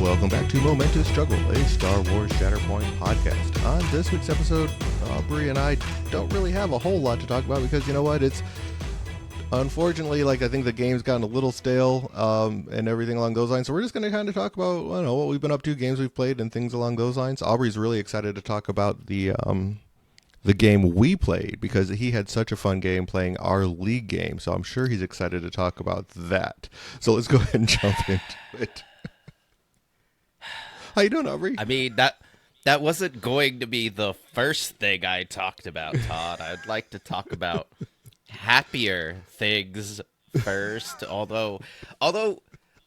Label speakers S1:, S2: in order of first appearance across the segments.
S1: welcome back to Momentous Struggle, a Star Wars Shatterpoint podcast. On this week's episode, Aubrey and I don't really have a whole lot to talk about because, you know what, it's unfortunately, I think the game's gotten a little stale and everything along those lines. So we're just going to kind of talk about, I don't know, what we've been up to, games we've played, and things along those lines. Aubrey's really excited to talk about the game we played because he had such a fun game playing our league game. So I'm sure he's excited to talk about that. So let's go ahead and jump into it. How you doing, Aubrey?
S2: I mean, that wasn't going to be the first thing I talked about, Todd. I'd like to talk about happier things first. Although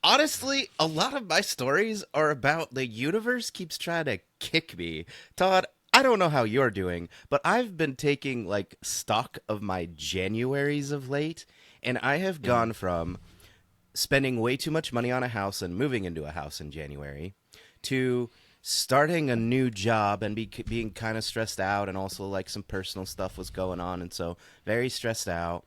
S2: honestly, a lot of my stories are about the universe keeps trying to kick me. Todd, I don't know how you're doing, but I've been taking stock of my Januaries of late, and I have gone from spending way too much money on a house and moving into a house in January to starting a new job and being kind of stressed out, and also some personal stuff was going on, and so very stressed out,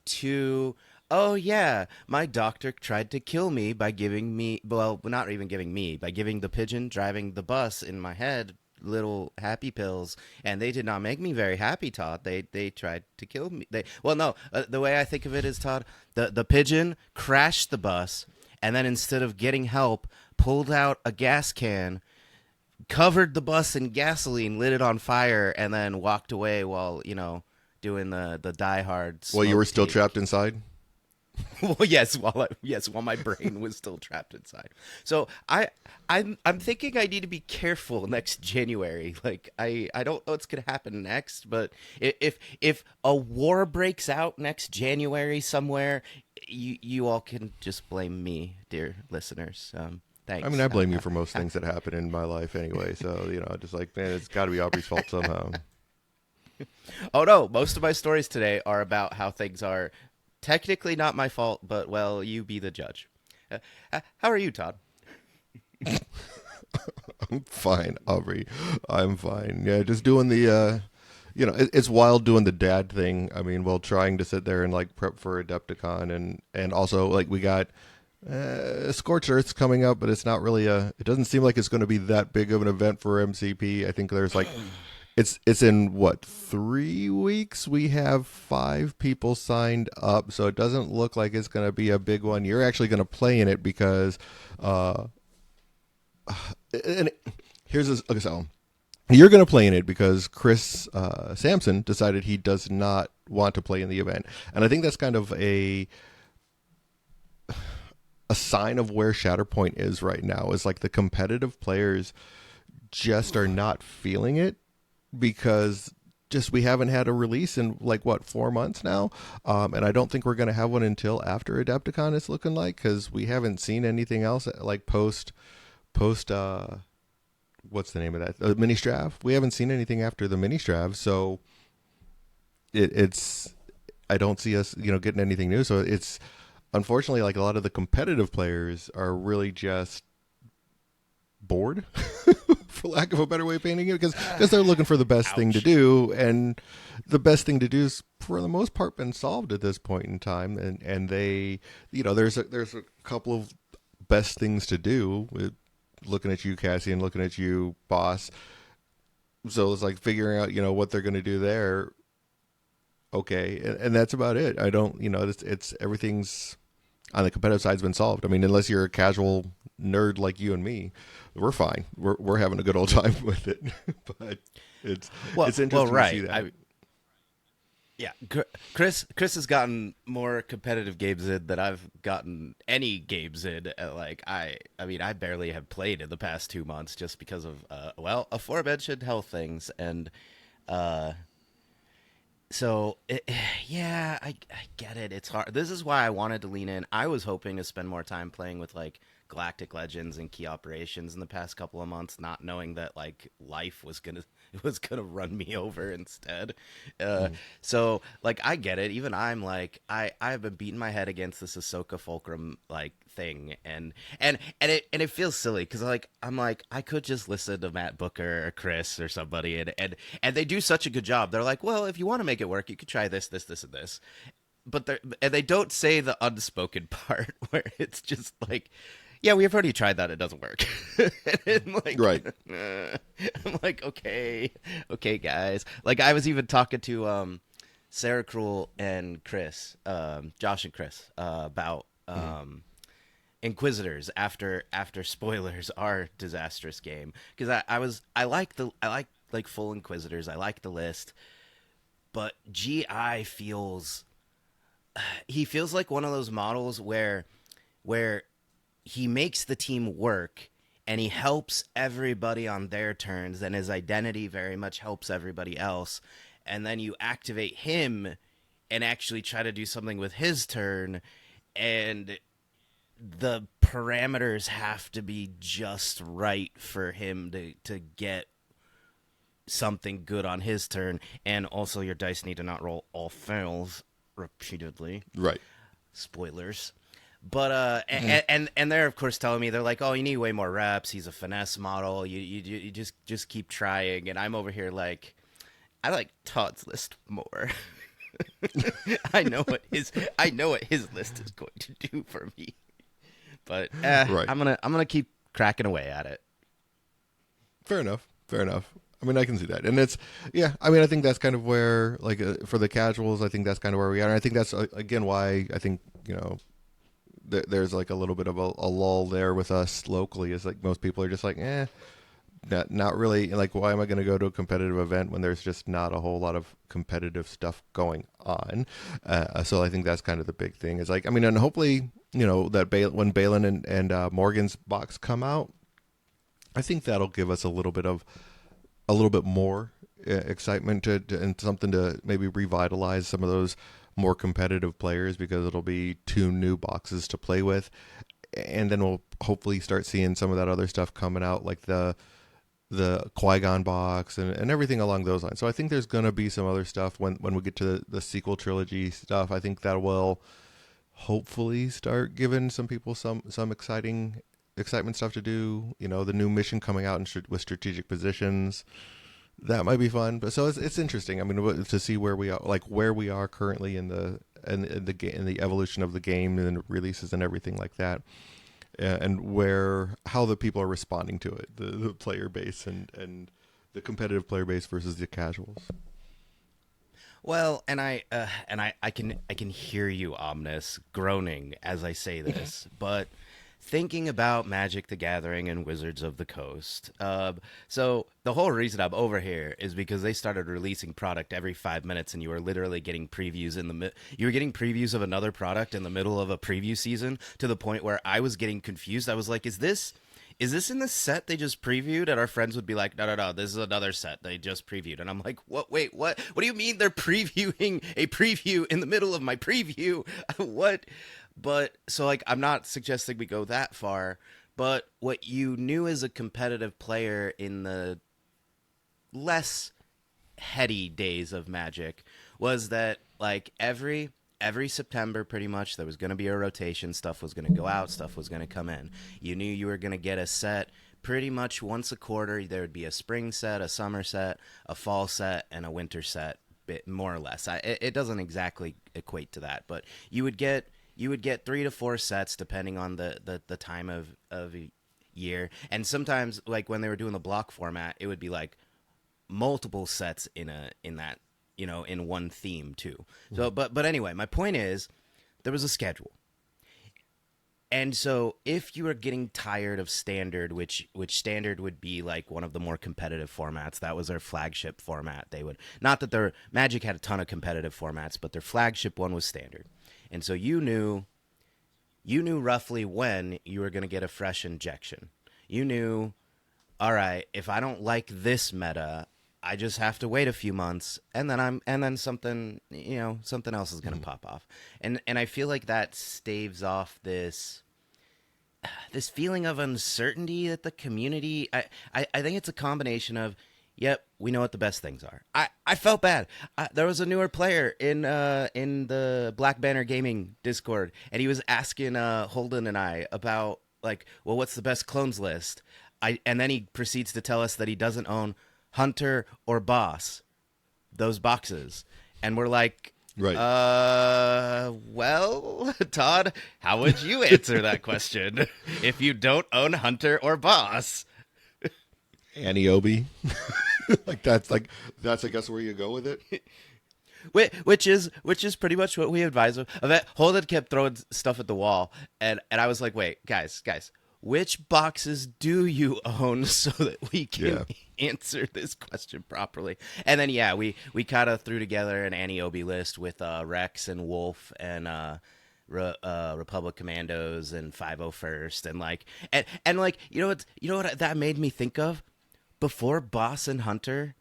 S2: to, oh yeah, my doctor tried to kill me by giving me, well, not even giving me, by giving the pigeon driving the bus in my head little happy pills, and they did not make me very happy, Todd. They tried to kill me. The way I think of it is, Todd, the pigeon crashed the bus, and then instead of getting help, pulled out a gas can, covered the bus in gasoline, lit it on fire, and then walked away while, doing the Die Hard.
S1: Well, you were still trapped inside?
S2: Well, yes, while my brain was still trapped inside. So I'm thinking I need to be careful next January. I don't know what's gonna happen next, but if a war breaks out next January somewhere, you all can just blame me, dear listeners. Thanks.
S1: I mean, I blame you for most things that happen in my life anyway. So, man, it's got to be Aubrey's fault somehow.
S2: Oh, no. Most of my stories today are about how things are technically not my fault, but, well, you be the judge. How are you, Todd?
S1: I'm fine, Aubrey. I'm fine. Yeah, just doing the, it's wild doing the dad thing. I mean, while trying to sit there and, prep for Adepticon. And also, we got... Scorched Earth's coming up, but it's not really it doesn't seem like it's going to be that big of an event for MCP. I think there's it's in what, 3 weeks? We have 5 people signed up, so it doesn't look like it's going to be a big one. You're actually going to play in it because so you're going to play in it because Chris Sampson decided he does not want to play in the event, and I think that's kind of a sign of where Shatterpoint is right now. Is the competitive players just are not feeling it because we haven't had a release in 4 months now, and I don't think we're going to have one until after Adepticon. It's looking like, because we haven't seen anything else post what's the name of that, mini strav. We haven't seen anything after the mini strav, so it's I don't see us getting anything new. So it's unfortunately, a lot of the competitive players are really just bored, for lack of a better way of painting it, because they're looking for the best thing to do, and the best thing to do is, for the most part, been solved at this point in time, and they, there's a couple of best things to do. With looking at you, Cassie, and looking at you, Boss. So it's figuring out, what they're going to do there. Okay, and that's about it. I don't, it's everything's on the competitive side's been solved. I mean, unless you're a casual nerd like you and me, we're fine. We're having a good old time with it. But it's interesting to see that.
S2: Chris has gotten more competitive games in than I've gotten any games in. I mean, I barely have played in the past 2 months just because of aforementioned health things, and so, I get it. It's hard. This is why I wanted to lean in. I was hoping to spend more time playing with Galactic Legends and Key Operations in the past couple of months, not knowing that life was gonna run me over instead. So I get it. Even I'm I've been beating my head against this Ahsoka Fulcrum thing, and it feels silly because I could just listen to Matt Booker or Chris or somebody, and they do such a good job. They're well, if you want to make it work, you could try this, and this. But they don't say the unspoken part where it's just yeah, we've already tried that. It doesn't work. And
S1: Right.
S2: I'm like, okay, okay, guys. Like, I was even talking to Sarah Cruel and Chris, Josh and Chris, about
S1: Mhm.
S2: Inquisitors after spoilers our disastrous game, because I like full Inquisitors. I like the list, but GI feels he feels like one of those models where he makes the team work and he helps everybody on their turns, and his identity very much helps everybody else. And then you activate him and actually try to do something with his turn, and the parameters have to be just right for him to get something good on his turn. And also, your dice need to not roll all fails repeatedly.
S1: Right.
S2: Spoilers. But
S1: Mhm.
S2: and they're of course telling me, they're like, oh, you need way more reps. He's a finesse model. You just keep trying. And I'm over here like, I like Todd's list more. I know what his list is going to do for me. But
S1: Right.
S2: I'm gonna keep cracking away at it.
S1: Fair enough. Fair enough. I mean, I can see that, and it's yeah. I mean, I think that's kind of where, like, for the casuals, I think that's kind of where we are. And I think that's again why I think there's like a little bit of a lull there with us locally. Is like most people are just like, not really. Like, why am I going to go to a competitive event when there's just not a whole lot of competitive stuff going on? So I think that's kind of the big thing. Is like, I mean, and hopefully, that when Balin and Morgan's box come out, I think that'll give us a little bit more excitement and something to maybe revitalize some of those more competitive players, because it'll be two new boxes to play with, and then we'll hopefully start seeing some of that other stuff coming out, like the Qui-Gon box and everything along those lines. So I think there's going to be some other stuff when we get to the sequel trilogy stuff. I think that will hopefully start giving some people some excitement stuff to do. The new mission coming out with strategic positions, that might be fun. But so it's interesting. I mean, to see where we are currently in the evolution of the game and releases and everything like that, and how the people are responding to it, the player base and the competitive player base versus the casuals.
S2: Well, I can hear you, Omnis, groaning as I say this, but thinking about Magic the Gathering and Wizards of the Coast. So the whole reason I'm over here is because they started releasing product every 5 minutes, and you were literally getting previews you were getting previews of another product in the middle of a preview season, to the point where I was getting confused. I was like, is this in the set they just previewed? And our friends would be like, no, no, no, this is another set they just previewed. And I'm like, what? Wait, what? What do you mean they're previewing a preview in the middle of my preview? What? But so, like, I'm not suggesting we go that far, but what you knew as a competitive player in the less heady days of Magic was that, like, every September, pretty much, there was going to be a rotation. Stuff was going to go out, stuff was going to come in. You knew you were going to get a set pretty much once a quarter. There would be a spring set, a summer set, a fall set, and a winter set, bit more or less. It doesn't exactly equate to that, but you would get 3 to 4 sets depending on the time of year. And sometimes, like when they were doing the block format, it would be like multiple sets in that, in one theme too. So but anyway, my point is, there was a schedule. And so if you are getting tired of standard, which standard would be like one of the more competitive formats, that was their flagship format. They would, not that their Magic had a ton of competitive formats, but their flagship one was standard. And so you knew roughly when you were going to get a fresh injection. You knew, all right, if I don't like this meta, I just have to wait a few months, and then something else is going to pop off. And I feel like that staves off this feeling of uncertainty that the community. I think it's a combination of, yep, we know what the best things are. I felt bad. There was a newer player in the Black Banner Gaming Discord, and he was asking Holden and I about, like, well, what's the best clones list? And then he proceeds to tell us that he doesn't own Hunter or Boss, those boxes, and we're like,
S1: Right.
S2: Well, Todd, how would you answer that question if you don't own Hunter or Boss?
S1: Annie Obi. That's I guess where you go with it.
S2: Which is pretty much what we advise of. Holden kept throwing stuff at the wall, and I was like, wait, guys, which boxes do you own so that we can answer this question properly? And then we kind of threw together an Annie Obi list with Rex and Wolf and Republic Commandos and 501st and like you know what that made me think of before Boss and Hunter.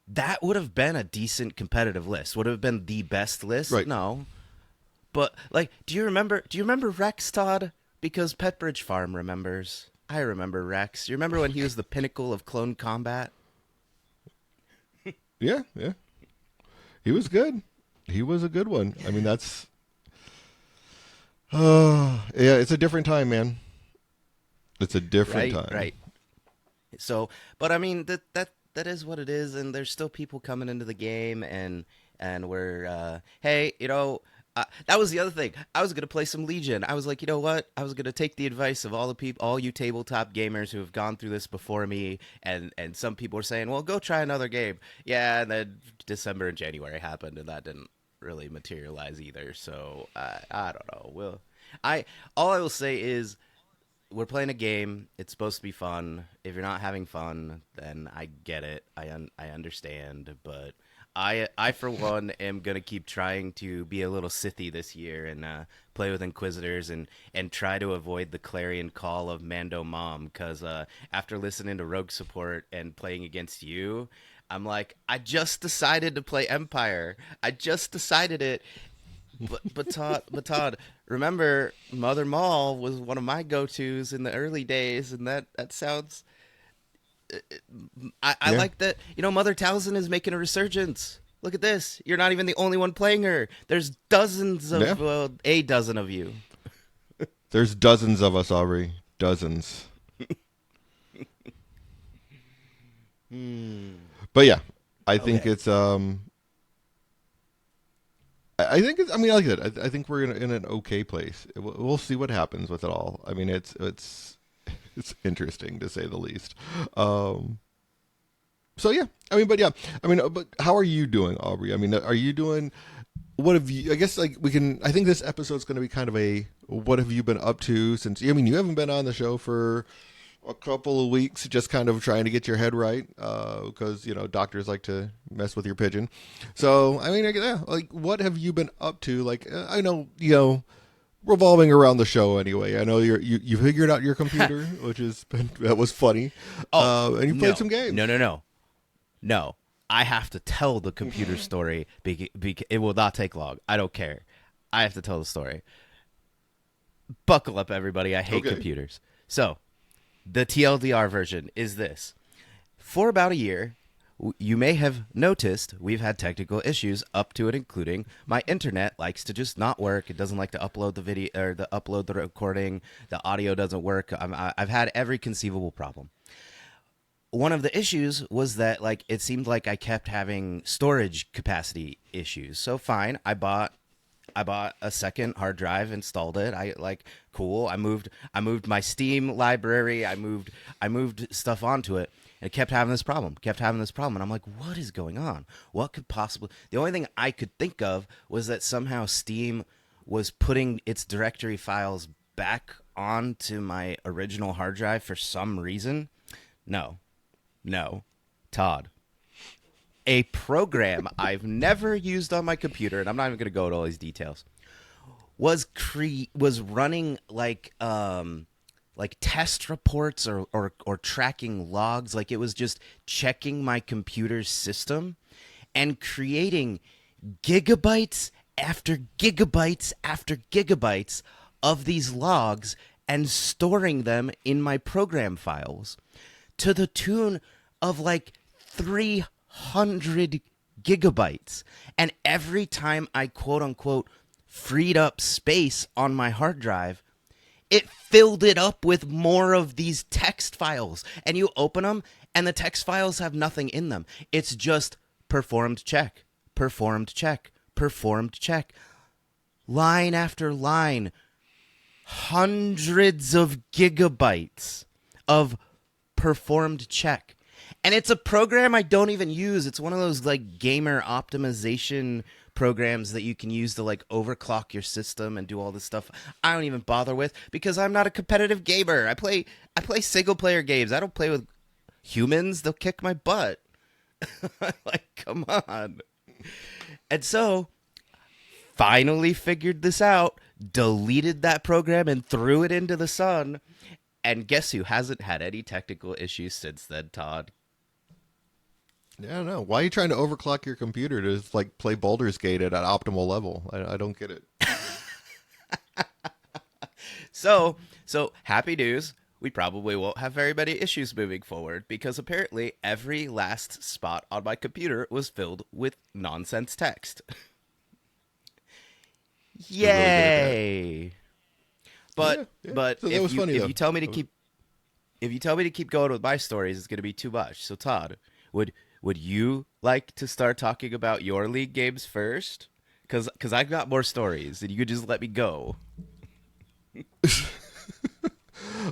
S2: That would have been a decent competitive list. Would have been the best list.
S1: Right.
S2: No, but like, do you remember Rex, Todd? Because Petbridge Farm remembers. I remember Rex. You remember when he was the pinnacle of clone combat?
S1: Yeah. He was good. He was a good one. I mean, that's. It's a different time, man. It's a different time.
S2: Right. So, but I mean that is what it is, and there's still people coming into the game, and we're hey, that was the other thing. I was gonna play some Legion. I was like, you know what? I was gonna take the advice of all you tabletop gamers who have gone through this before me, and some people were saying, well, go try another game. Yeah, and then December and January happened, and that didn't really materialize either. So I don't know. All I will say is, we're playing a game. It's supposed to be fun. If you're not having fun, then I get it. I understand. But I for one am gonna keep trying to be a little Sithy this year and play with Inquisitors and try to avoid the clarion call of Mando Mom. Because after listening to Rogue Support and playing against you, I'm like, I just decided to play Empire. I just decided it. But Todd, remember, Mother Maul was one of my go-tos in the early days, and that sounds. I like that. Mother Talzin is making a resurgence. Look at this. You're not even the only one playing her. There's dozens of a dozen of you.
S1: There's dozens of us, Aubrey. Dozens. But yeah, I think it's I think it's. I mean, like I said, I think we're in an okay place. We'll see what happens with it all. I mean, it's interesting to say the least. So yeah, I mean, but how are you doing, Aubrey? I mean, are you doing? What have you? I guess like we can. I think this episode's going to be kind of a what have you been up to since? I mean, you haven't been on the show for a couple of weeks, just kind of trying to get your head right, because doctors like to mess with your pigeon. So I mean, like what have you been up to? Like I know revolving around the show anyway. I know you figured out your computer, that was funny. And you played some games.
S2: No. I have to tell the computer story because it will not take long. I don't care. I have to tell the story. Buckle up, everybody. I hate computers. So, the TLDR version is this. For about a year, you may have noticed we've had technical issues up to and including my internet likes to just not work. It doesn't like to upload the video or upload the recording. The audio doesn't work. I've had every conceivable problem. One of the issues was that it seemed like I kept having storage capacity issues. So fine, I bought a second hard drive, installed it. Cool. I moved my Steam library. I moved stuff onto it. And it kept having this problem. And I'm like, what is going on? What could possibly? The only thing I could think of was that somehow Steam was putting its directory files back onto my original hard drive for some reason. No, Todd. A program I've never used on my computer, and I'm not even going to go into all these details, was running like test reports or tracking logs. Like it was just checking my computer's system and creating gigabytes after gigabytes after gigabytes of these logs and storing them in my program files to the tune of 300 gigabytes. And every time I quote unquote freed up space on my hard drive, it filled it up with more of these text files. And you open them and the text files have nothing in them. It's just performed check, performed check, performed check. Line after line, hundreds of gigabytes of performed check. And it's a program I don't even use. It's one of those like gamer optimization programs that you can use to like overclock your system and do all this stuff. I don't even bother with because I'm not a competitive gamer. I play single player games. I don't play with humans. They'll kick my butt. Like, come on. And so finally figured this out, deleted that program and threw it into the sun. And guess who hasn't had any technical issues since then, Todd?
S1: Yeah, I don't know. Why are you trying to overclock your computer to like play Baldur's Gate at an optimal level? I don't get it.
S2: So happy news. We probably won't have very many issues moving forward because apparently every last spot on my computer was filled with nonsense text. Yay! But
S1: So that was funny,
S2: if
S1: though.
S2: you tell me to keep going with my stories, it's going to be too much. So Todd, would you like to start talking about your league games first? Because I've got more stories, and you could just let me go.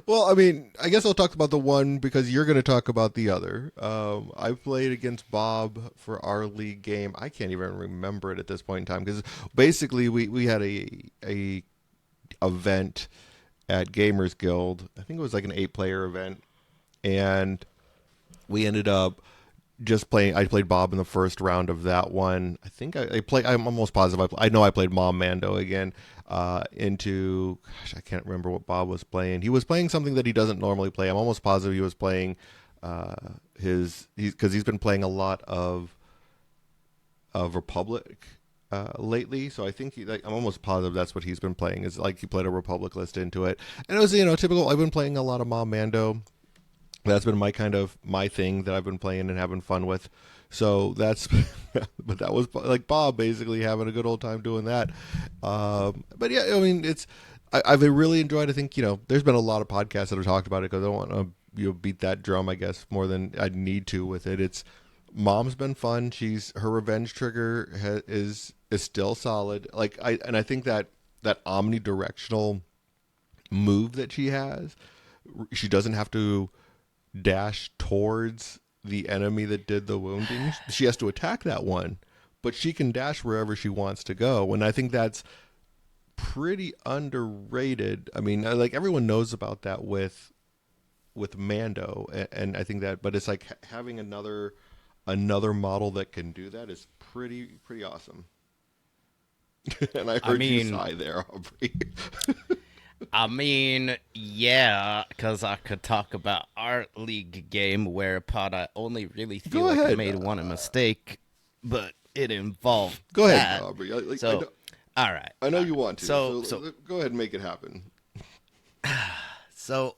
S1: Well, I mean, I guess I'll talk about the one because you're going to talk about the other. I played against Bob for our league game. I can't even remember it at this point in time because basically we had a event at Gamers Guild. I think it was like an 8-player event, and we ended up just playing. I played Bob in the first round of that one. I think I played. I'm almost positive. I know I played Mom Mando again. Into gosh, I can't remember what Bob was playing. He was playing something that he doesn't normally play. I'm almost positive he was playing because he's been playing a lot of Republic lately. So I think I'm almost positive that's what he's been playing. Is like he played a Republic list into it, and it was typical. I've been playing a lot of Mom Mando. That's been my thing that I've been playing and having fun with. So that's, but that was like Bob basically having a good old time doing that. But yeah, I mean, I've really enjoyed. I think there's been a lot of podcasts that have talked about it because I don't want to beat that drum, I guess, more than I need to with it. Mom's been fun. Her revenge trigger is still solid. Like I think that omnidirectional move that she has, she doesn't have to dash towards the enemy that did the wounding. She has to attack that one, but she can dash wherever she wants to go. And I think that's pretty underrated. I mean, like everyone knows about that with Mando, and I think that, but it's like having another model that can do that is pretty awesome. And I heard you sigh there, Aubrey.
S2: I mean, yeah, because I could talk about our league game whereupon I only really feel like I made one mistake, but it involved
S1: Go ahead,
S2: that.
S1: Aubrey.
S2: All right.
S1: I know you want to.
S2: So
S1: go ahead and make it happen.
S2: So,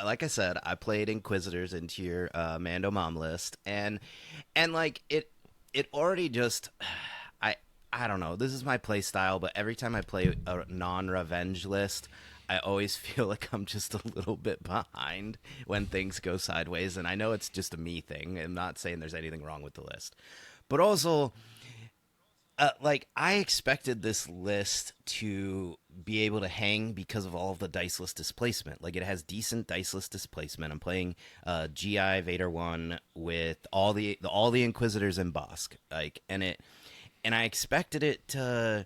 S2: like I said, I played Inquisitors into your Mando Mom list, and like it already just, I don't know. This is my play style, but every time I play a non-revenge list, I always feel like I'm just a little bit behind when things go sideways, and I know it's just a me thing. I'm not saying there's anything wrong with the list, but also, like I expected this list to be able to hang because of all of the diceless displacement. Like it has decent diceless displacement. I'm playing GI Vader 1 with all the Inquisitors and Bosk, and I expected it to,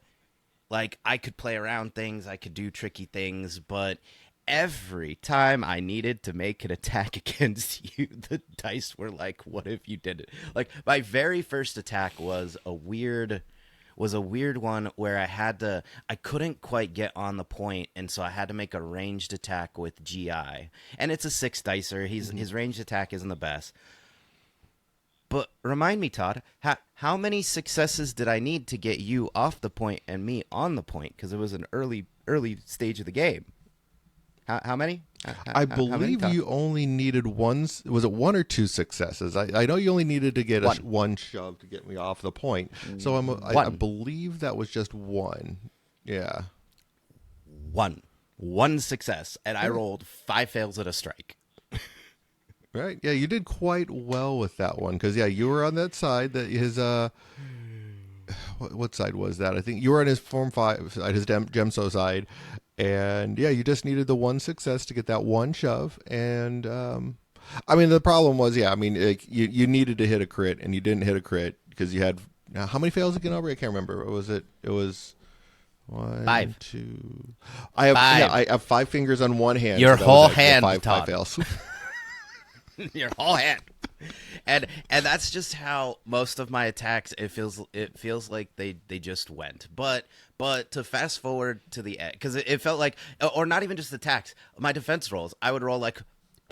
S2: like, I could play around things, I could do tricky things, but every time I needed to make an attack against you, the dice were like, what if you did it? Like, my very first attack was a weird one where I couldn't quite get on the point, and so I had to make a ranged attack with GI. And it's a 6 dicer. His ranged attack isn't the best. But remind me, Todd, how many successes did I need to get you off the point and me on the point? Because it was an early stage of the game. How many?
S1: I believe you only needed one. Was it 1 or 2 successes? I know you only needed to get one shove to get me off the point. So I believe that was just 1. Yeah.
S2: One success, and I rolled 5 fails at a strike.
S1: Right. Yeah, you did quite well with that one because you were on that side that what side was that? I think you were on his Form 5 side, his Gemso side. And yeah, you just needed the one success to get that one shove. And I mean, the problem was, yeah, I mean, you needed to hit a crit, and you didn't hit a crit because you had, now, how many fails again, Aubrey? I can't remember. What was it? It was one,
S2: 5.
S1: two. I have
S2: 5.
S1: I have 5 fingers on one hand.
S2: Your
S1: so that
S2: whole
S1: was
S2: hand,
S1: five
S2: Todd.
S1: fails.
S2: Your whole hand. And that's just how most of my attacks, it feels like they just went. But to fast forward to the end, because it felt like, or not even just attacks, my defense rolls, I would roll like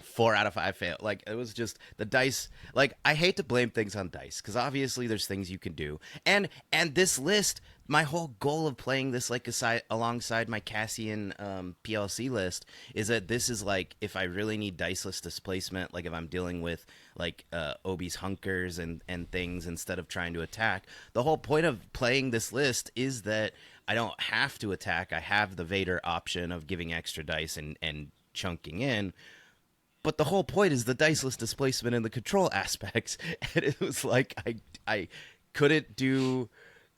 S2: 4 out of 5 fail. Like, it was just the dice. Like, I hate to blame things on dice, because obviously there's things you can do. And this list, my whole goal of playing this like alongside my Cassian PLC list is that this is like, if I really need diceless displacement, like if I'm dealing with like Obi's hunkers and things instead of trying to attack, the whole point of playing this list is that I don't have to attack. I have the Vader option of giving extra dice and chunking in. But the whole point is the diceless displacement and the control aspects. And it was like I couldn't do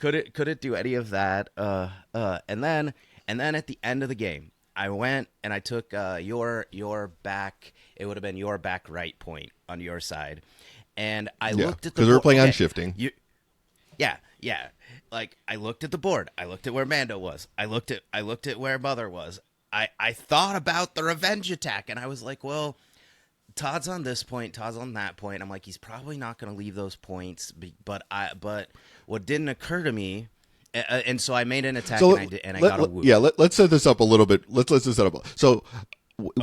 S2: any of that. And then at the end of the game, I went and I took your back. It would have been your back right point on your side, and I looked at the
S1: because we were playing on
S2: okay,
S1: shifting.
S2: Yeah. Like, I looked at the board. I looked at where Mando was. I looked at where Mother was. I thought about the revenge attack, and I was like, well, Todd's on this point, Todd's on that point. I'm like, he's probably not going to leave those points, but what didn't occur to me, and so I made an attack,
S1: So
S2: and I got a woo.
S1: yeah, let's set this up a little bit. Let's set this up. So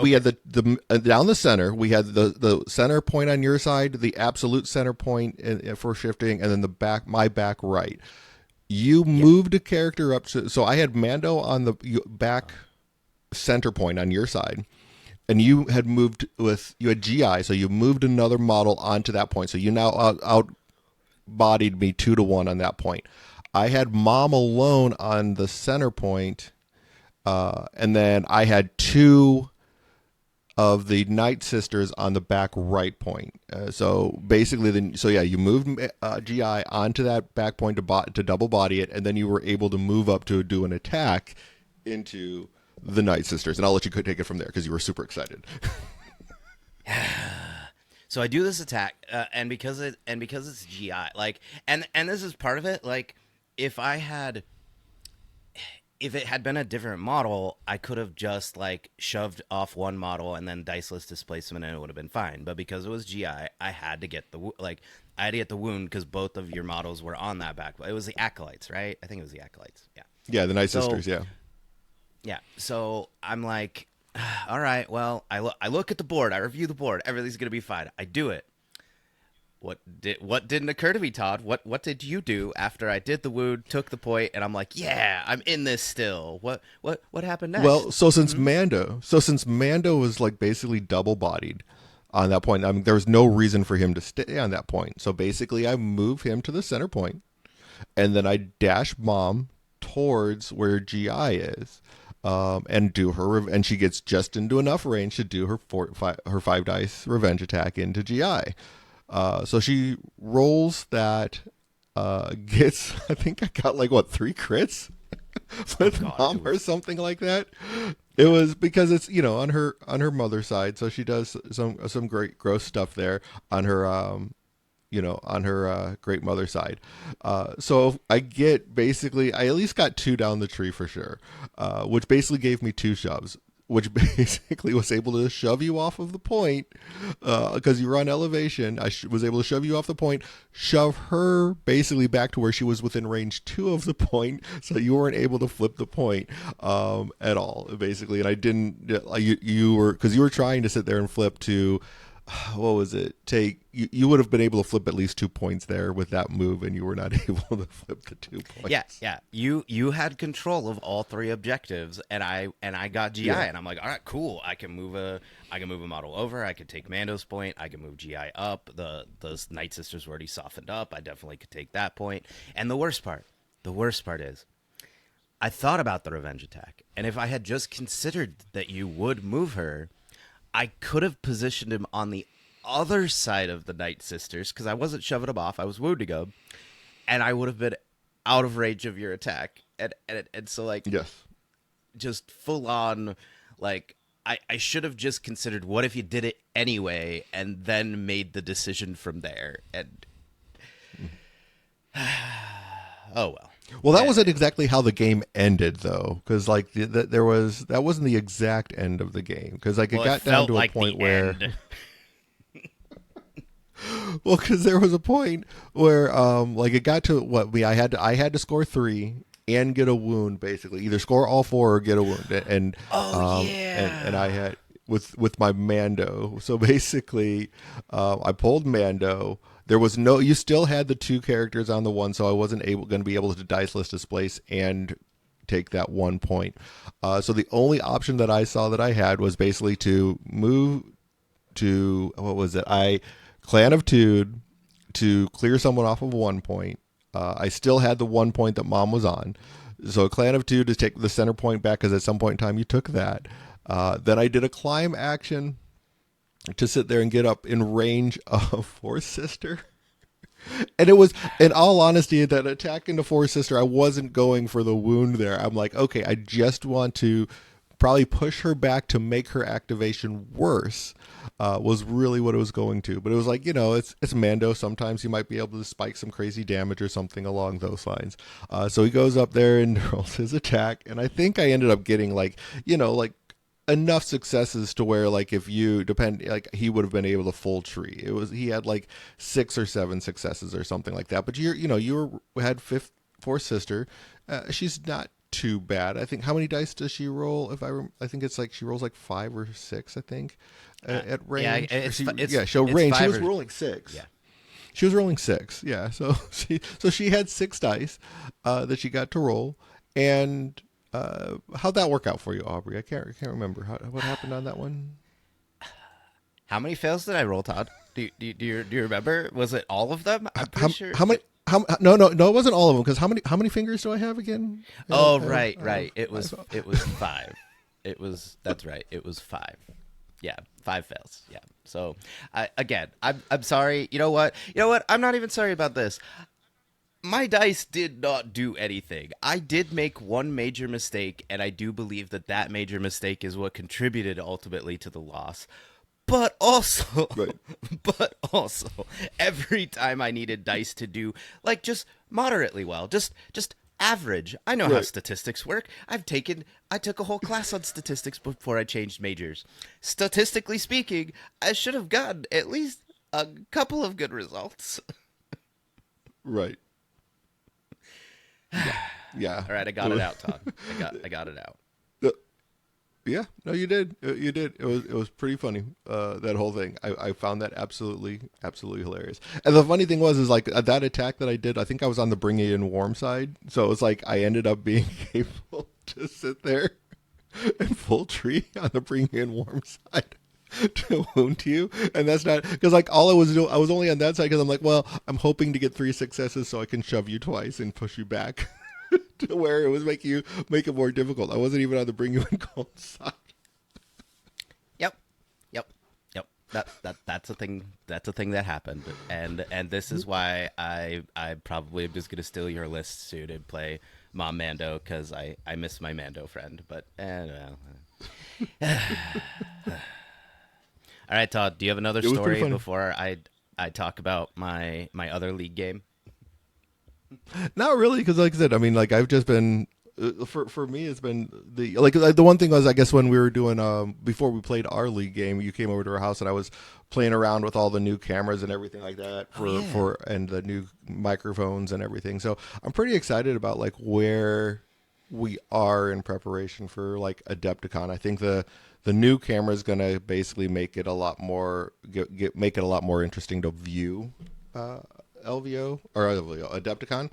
S1: we had the down the center. We had the center point on your side, the absolute center point for shifting, and then my back right. You moved a character up to, so I had Mando on the back center point on your side, and you had you had GI, so you moved another model onto that point. So you now outbodied me 2-1 on that point. I had Mom alone on the center point, and then I had 2 of the Night Sisters on the back right point. So basically, you moved GI onto that back point to double body it, and then you were able to move up to do an attack into the Night Sisters. And I'll let you take it from there because you were super excited.
S2: So I do this attack, and because it's GI, like, and this is part of it. Like, if it had been a different model, I could have just like shoved off one model and then diceless displacement, and it would have been fine. But because it was GI, I had to get the wound because both of your models were on that back. It was the Acolytes, right? I think it was the Acolytes. Yeah.
S1: Yeah, the Night Sisters. Yeah.
S2: Yeah. So I'm like, all right. Well, I look at the board. I review the board. Everything's gonna be fine. I do it. What didn't occur to me, Todd? What did you do after I did the wound, took the point, and I'm like, yeah, I'm in this still. What happened next?
S1: Well, so since Mando was like basically double bodied on that point, I mean, there was no reason for him to stay on that point. So basically, I move him to the center point, and then I dash Mom towards where GI is, and do her, and she gets just into enough range to do her 5 dice revenge attack into GI. So she rolls that, gets, I think I got like 3 crits with Mom or something like that. It was because it's, on her mother's side. So she does some great gross stuff there on her, on her great mother side. So I at least got 2 down the tree for sure, which basically gave me 2 shoves, which basically was able to shove you off of the point because you were on elevation. I was able to shove you off the point, shove her basically back to where she was within range 2 of the point, so you weren't able to flip the point at all, basically. And I didn't. You were trying to sit there and flip to. What was it? You would have been able to flip at least 2 points there with that move, and you were not able to flip the 2 points.
S2: Yeah. You had control of all 3 objectives, and I got GI, and I'm like, all right, cool. I can move a model over. I could take Mando's point. I can move GI up. The Night Sisters were already softened up. I definitely could take that point. And the worst part is, I thought about the revenge attack, and if I had just considered that you would move her, I could have positioned him on the other side of the Night Sisters because I wasn't shoving him off. I was wounding him, and I would have out of range of your attack, and so like
S1: Yes.
S2: just full on like I should have just considered what if you did it anyway and then made the decision from there. And oh well.
S1: Well, that wasn't exactly how the game ended, though, because like there was that wasn't the exact end of the game, because like it
S2: Well,
S1: got
S2: it
S1: down
S2: felt
S1: to a
S2: like
S1: point
S2: the
S1: where,
S2: end.
S1: well, because there was a point where like it got to what I had to score 3 and get a wound, basically either score all 4 or get a wound,
S2: Oh
S1: and
S2: yeah.
S1: I had with my Mando. So basically, I pulled Mando. There was no. You still had the 2 characters on the one, so I wasn't going to be able to dice list displace and take that 1 point. So the only option that I saw that I had was basically to move to what was it? I Clan of Tude to clear someone off of 1 point. I still had the 1 point that Mom was on. So Clan of Tude to take the center point back, because at some point in time you took that. Then I did a climb action to sit there and get up in range of Force Sister. And it was, in all honesty, that attack into Force Sister, I wasn't going for the wound there. I'm like, okay, I just want to probably push her back to make her activation worse, was really what it was going to. But it was like, it's Mando. Sometimes he might be able to spike some crazy damage or something along those lines. So he goes up there and rolls his attack. And I think I ended up getting like enough successes to where like if you depend like he would have been able to full tree. He had like 6 or 7 successes or something like that. But you had fifth Force Sister. She's not too bad. I think, how many dice does she roll? I think it's like she rolls like 5 or 6. I think at range.
S2: Yeah,
S1: So
S2: it's
S1: range. She
S2: 5
S1: was
S2: or,
S1: rolling 6.
S2: yeah.
S1: She was rolling 6. Yeah. So she had 6 dice that she got to roll. And how'd that work out for you, Aubrey? I can't remember what happened on that one.
S2: How many fails did I roll, Todd? Do you remember? Was it all of them? I'm pretty sure.
S1: How many? No, it wasn't all of them. Because how many fingers do I have again?
S2: Oh, right. It was 5. That's right. It was 5. Yeah, 5 fails. Yeah. So I'm sorry. You know what? I'm not even sorry about this. My dice did not do anything. I did make one major mistake, and I do believe that major mistake is what contributed ultimately to the loss. But also,
S1: Right.
S2: every time I needed dice to do like just moderately well, just average. I know how
S1: Right.
S2: statistics work. I took a whole class on statistics before I changed majors. Statistically speaking, I should have gotten at least a couple of good results.
S1: Right. Yeah.
S2: All right, I got it out, Todd. I got it out.
S1: Yeah, no, you did. You did. It was pretty funny. That whole thing. I found that absolutely hilarious. And the funny thing was, is like that attack that I did. I think I was on the bring it in warm side, so it was like I ended up being able to sit there and full tree on the bring it in warm side to wound you. And that's not because like all I was doing. I was only on that side because I'm like, well, I'm hoping to get 3 successes so I can shove you twice and push you back. To where it was make it more difficult. I wasn't even on the bring you in cold side.
S2: Yep. That's a thing. That's a thing that happened, and this is why I probably am just gonna steal your list soon and play Mom Mando because I miss my Mando friend. But well. All right, Todd. Do you have another story before I talk about my other league game?
S1: Not really, because like I said, I mean, like I've just been for me, it's been the one thing was, I guess, when we were doing before we played our league game, you came over to our house and I was playing around with all the new cameras and everything like that and the new microphones and everything. So I'm pretty excited about like where we are in preparation for like Adepticon. I think the new camera is going to basically make it a lot more make it a lot more interesting to view. LVO or LVO, Adepticon.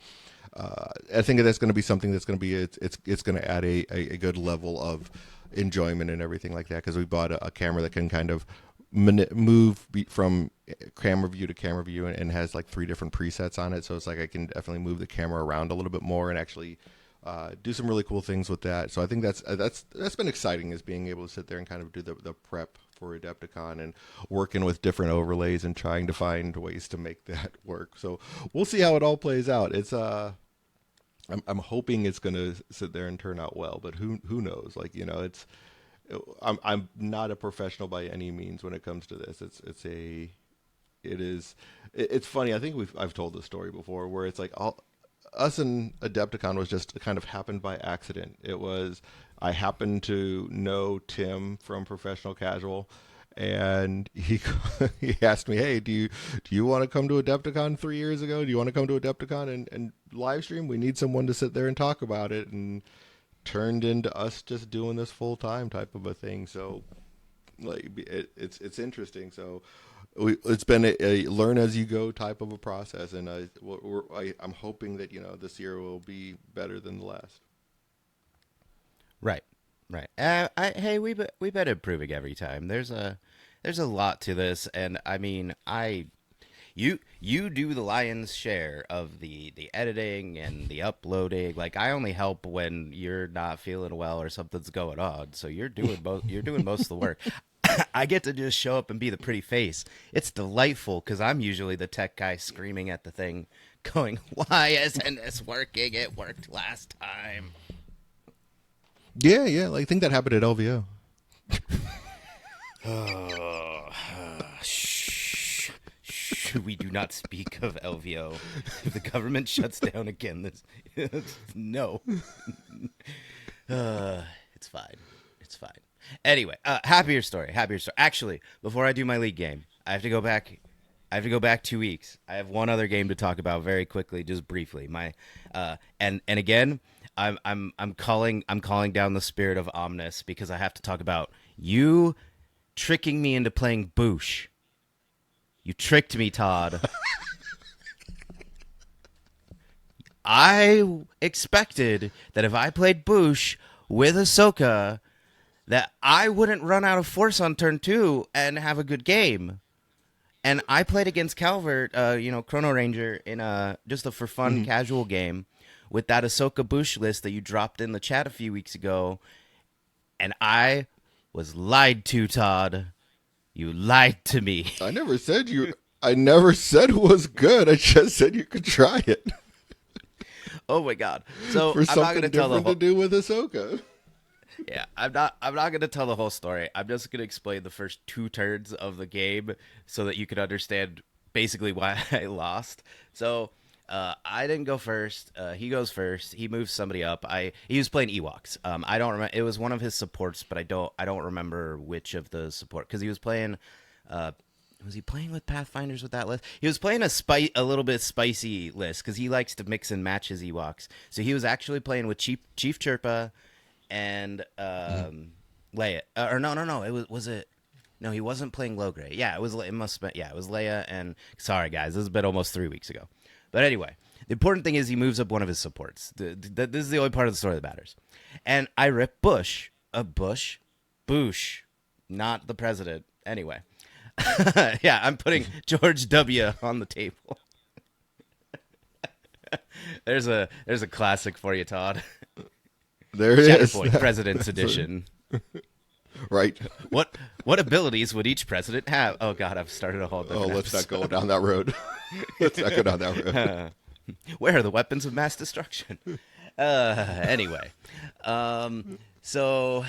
S1: I think that's going to be something that's going to be it's going to add a good level of enjoyment and everything like that, because we bought a camera that can kind of move from camera view to camera view and has like 3 different presets on it, so it's like I can definitely move the camera around a little bit more and actually do some really cool things with that. So I think that's been exciting, is being able to sit there and kind of do the prep for Adepticon and working with different overlays and trying to find ways to make that work. So we'll see how it all plays out. It's I'm hoping it's going to sit there and turn out well, but who knows? Like, it's I'm not a professional by any means when it comes to this. It's funny. I think I've told this story before where it's like all us and Adepticon was just kind of happened by accident. It was I happened to know Tim from Professional Casual, and he he asked me, "Hey, do you want to come to Adepticon 3 years ago? Do you want to come to Adepticon and live stream? We need someone to sit there and talk about it." And turned into us just doing this full time type of a thing. So like it's interesting. So it's been a learn as you go type of a process, and I'm hoping that this year will be better than the last.
S2: Right, right. Hey, we've been improving every time. There's a lot to this, and I mean, you do the lion's share of the editing and the uploading. Like I only help when you're not feeling well or something's going on. So you're doing most of the work. I get to just show up and be the pretty face. It's delightful because I'm usually the tech guy screaming at the thing, going, "Why isn't this working? It worked last time."
S1: Yeah, yeah. Like I think that happened at LVO.
S2: Oh, shh. Shh. We do not speak of LVO. If the government shuts down again, no. It's fine. It's fine. Anyway, happier story. Happier story. Actually, before I do my league game, I have to go back. I have to go back 2 weeks. I have one other game to talk about very quickly, just briefly. And again, I'm calling down the spirit of Omnis because I have to talk about you tricking me into playing Boosh. You tricked me, Todd. I expected that if I played Boosh with Ahsoka, that I wouldn't run out of force on turn 2 and have a good game. And I played against Calvert, Chrono Ranger in just a for fun casual game with that Ahsoka Boosh list that you dropped in the chat a few weeks ago. And I was lied to, Todd. You lied to me.
S1: I never said it was good. I just said you could try it.
S2: Oh my god! So
S1: For
S2: I'm
S1: something
S2: not going to tell the
S1: different
S2: whole.
S1: to do with Ahsoka.
S2: Yeah, I'm not going to tell the whole story. I'm just going to explain the first 2 turns of the game so that you can understand basically why I lost. So I didn't go first. He goes first. He moves somebody up. He was playing Ewoks. I don't remember. It was one of his supports, but I don't remember which of the support because he was playing. Was he playing with Pathfinders with that list? He was playing a little bit spicy list because he likes to mix and match his Ewoks. So he was actually playing with Chief Chirpa and Leia. Or no. It was it. No, he wasn't playing Logray. Yeah, it was. It must have been. Yeah, it was Leia. And sorry, guys, this has been almost 3 weeks ago. But anyway, the important thing is he moves up one of his supports. This is the only part of the story that matters. And I rip Bush. Bush, not the president. Anyway. Yeah, I'm putting George W. on the table. There's a classic for you, Todd.
S1: There it is.
S2: Shatterpoint, President's Edition.
S1: Right.
S2: What abilities would each president have? Oh God, I've started a whole different
S1: Let's
S2: episode.
S1: not go down that road. Let's not go down that road.
S2: Where are the weapons of mass destruction? Anyway, so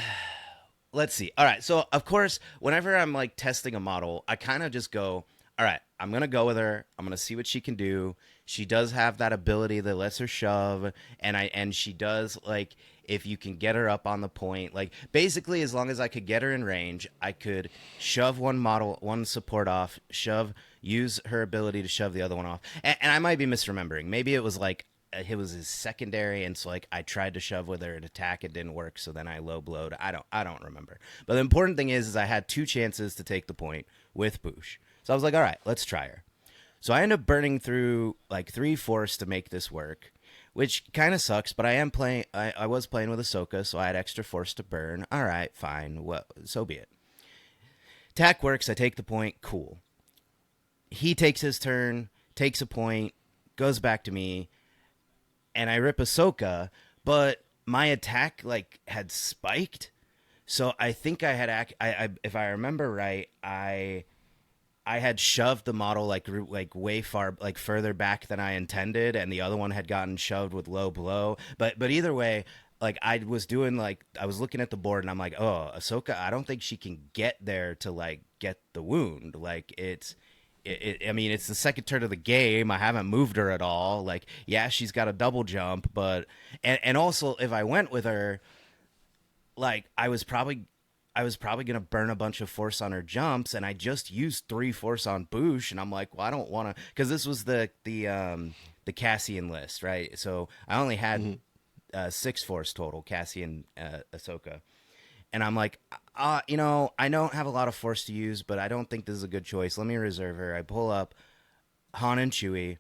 S2: let's see. All right, so of course, whenever I'm like testing a model, I kind of just go, all right, I'm gonna go with her. I'm gonna see what she can do. She does have that ability that lets her shove, and she does like if you can get her up on the point, like basically as long as I could get her in range, I could shove one support off, use her ability to shove the other one off, and I might be misremembering. Maybe it was like it was his secondary, and so like I tried to shove with her and attack, it didn't work, so then I low blowed. I don't remember. But the important thing is I had 2 chances to take the point with Boosh, so I was like, all right, let's try her. So I end up burning through like 3 force to make this work, which kind of sucks, but I was playing with Ahsoka, so I had extra force to burn. All right, fine. Well, so be it. Attack works. I take the point. Cool. He takes his turn, takes a point, goes back to me, and I rip Ahsoka, but my attack like had spiked. So I think I had if I remember right, I I had shoved the model like way far like further back than I intended, and the other one had gotten shoved with low blow. But either way, like I was doing like I was looking at the board and I'm like, oh, Ahsoka, I don't think she can get there to like get the wound. Like I mean, it's the second turn of the game. I haven't moved her at all. Like, yeah, she's got a double jump, but and also if I went with her, like I was probably gonna burn a bunch of force on her jumps, and I just used 3 force on Boosh, and I'm like, well, I don't want to, because this was the Cassian list, right? So I only had 6 force total, Cassian, Ahsoka, and I'm like, I don't have a lot of force to use, but I don't think this is a good choice. Let me reserve her. I pull up Han and Chewie,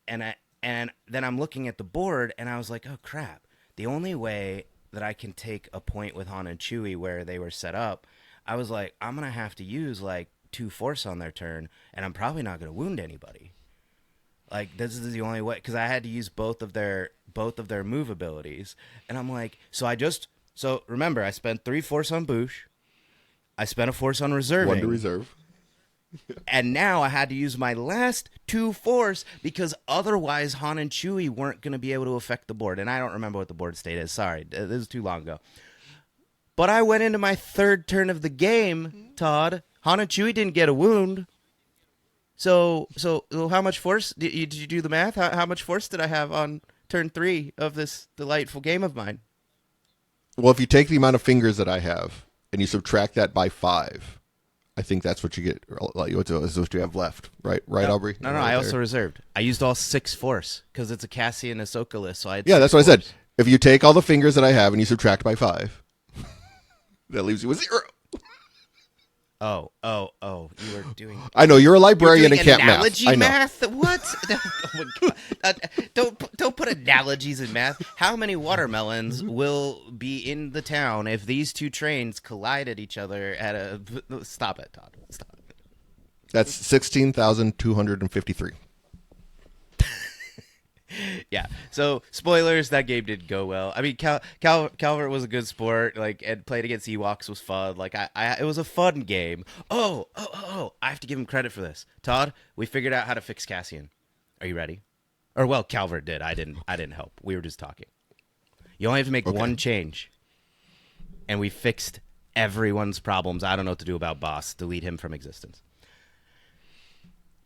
S2: and then I'm looking at the board, and I was like, oh crap, the only way that I can take a point with Han and Chewie where they were set up, I was like, I'm gonna have to use like 2 force on their turn, and I'm probably not gonna wound anybody. Like this is the only way, because I had to use both of their move abilities, and I'm like, so remember, I spent 3 force on Boosh, I spent a force on
S1: 1 to
S2: reserving,
S1: reserve.
S2: and now I had to use my last 2 force because otherwise Han and Chewie weren't going to be able to affect the board. And I don't remember what the board state is. Sorry, this is too long ago. But I went into my 3rd turn of the game, Todd. Han and Chewie didn't get a wound. So how much force did you do the math? How much force did I have on turn 3 of this delightful game of mine?
S1: Well, if you take the amount of fingers that I have and you subtract that by 5, I think that's what you get. Like what you have left, right? Right,
S2: No,
S1: Aubrey?
S2: no,
S1: Right
S2: I
S1: there.
S2: also reserved. I used all 6 force because it's a Cassian Ahsoka list. So I had
S1: Yeah,
S2: 6
S1: that's what I said.
S2: force.
S1: If you take all the fingers that I have and you subtract by 5, that leaves you with 0.
S2: Oh! You were doing.
S1: I know you're a
S2: You're
S1: librarian
S2: doing
S1: and can't math.
S2: analogy
S1: I know.
S2: math. What? Oh my God. Don't put analogies in math. How many watermelons will be in the town if these 2 trains collided each other at a? Stop it, Todd. Stop.
S1: That's 16,253.
S2: Yeah. So spoilers. That game didn't go well. I mean, Calvert was a good sport. Like, and playing against Ewoks was fun. Like, it was a fun game. Oh! I have to give him credit for this. Todd, we figured out how to fix Cassian. Are you ready? Or well, Calvert did. I didn't help. We were just talking. You only have to make one change, and we fixed everyone's problems. I don't know what to do about Boss. Delete him from existence.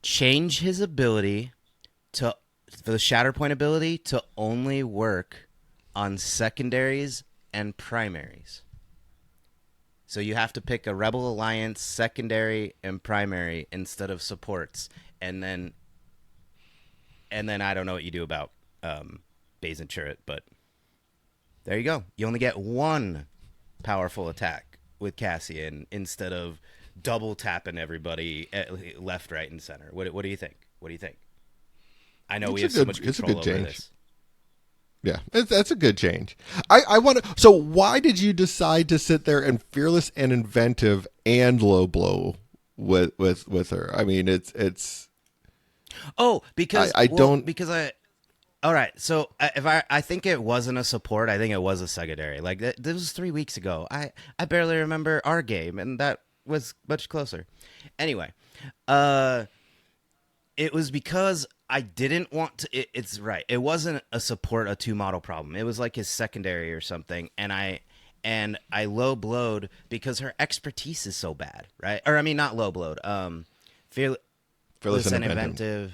S2: Change his ability for the Shatterpoint ability to only work on secondaries and primaries. So you have to pick a Rebel Alliance secondary and primary instead of supports, and then I don't know what you do about Baze and Chirrut, but there you go. You only get 1 powerful attack with Cassian instead of double tapping everybody left, right, and center. What do you think? What do you think? I know we have so much control over this.
S1: Yeah, that's a good change. I want to. So why did you decide to sit there and fearless and inventive and low blow with her? I mean, it's.
S2: Oh, because
S1: I don't.
S2: because I. All right, so if I think it wasn't a support. I think it was a secondary. Like this was 3 weeks ago. I barely remember our game, and that was much closer. Anyway, it was because I didn't want to. It's right. It wasn't a support a 2 model problem. It was like his secondary or something, and I low blowed because her expertise is so bad, right? Or I mean, not low blowed. Fearless and inventive.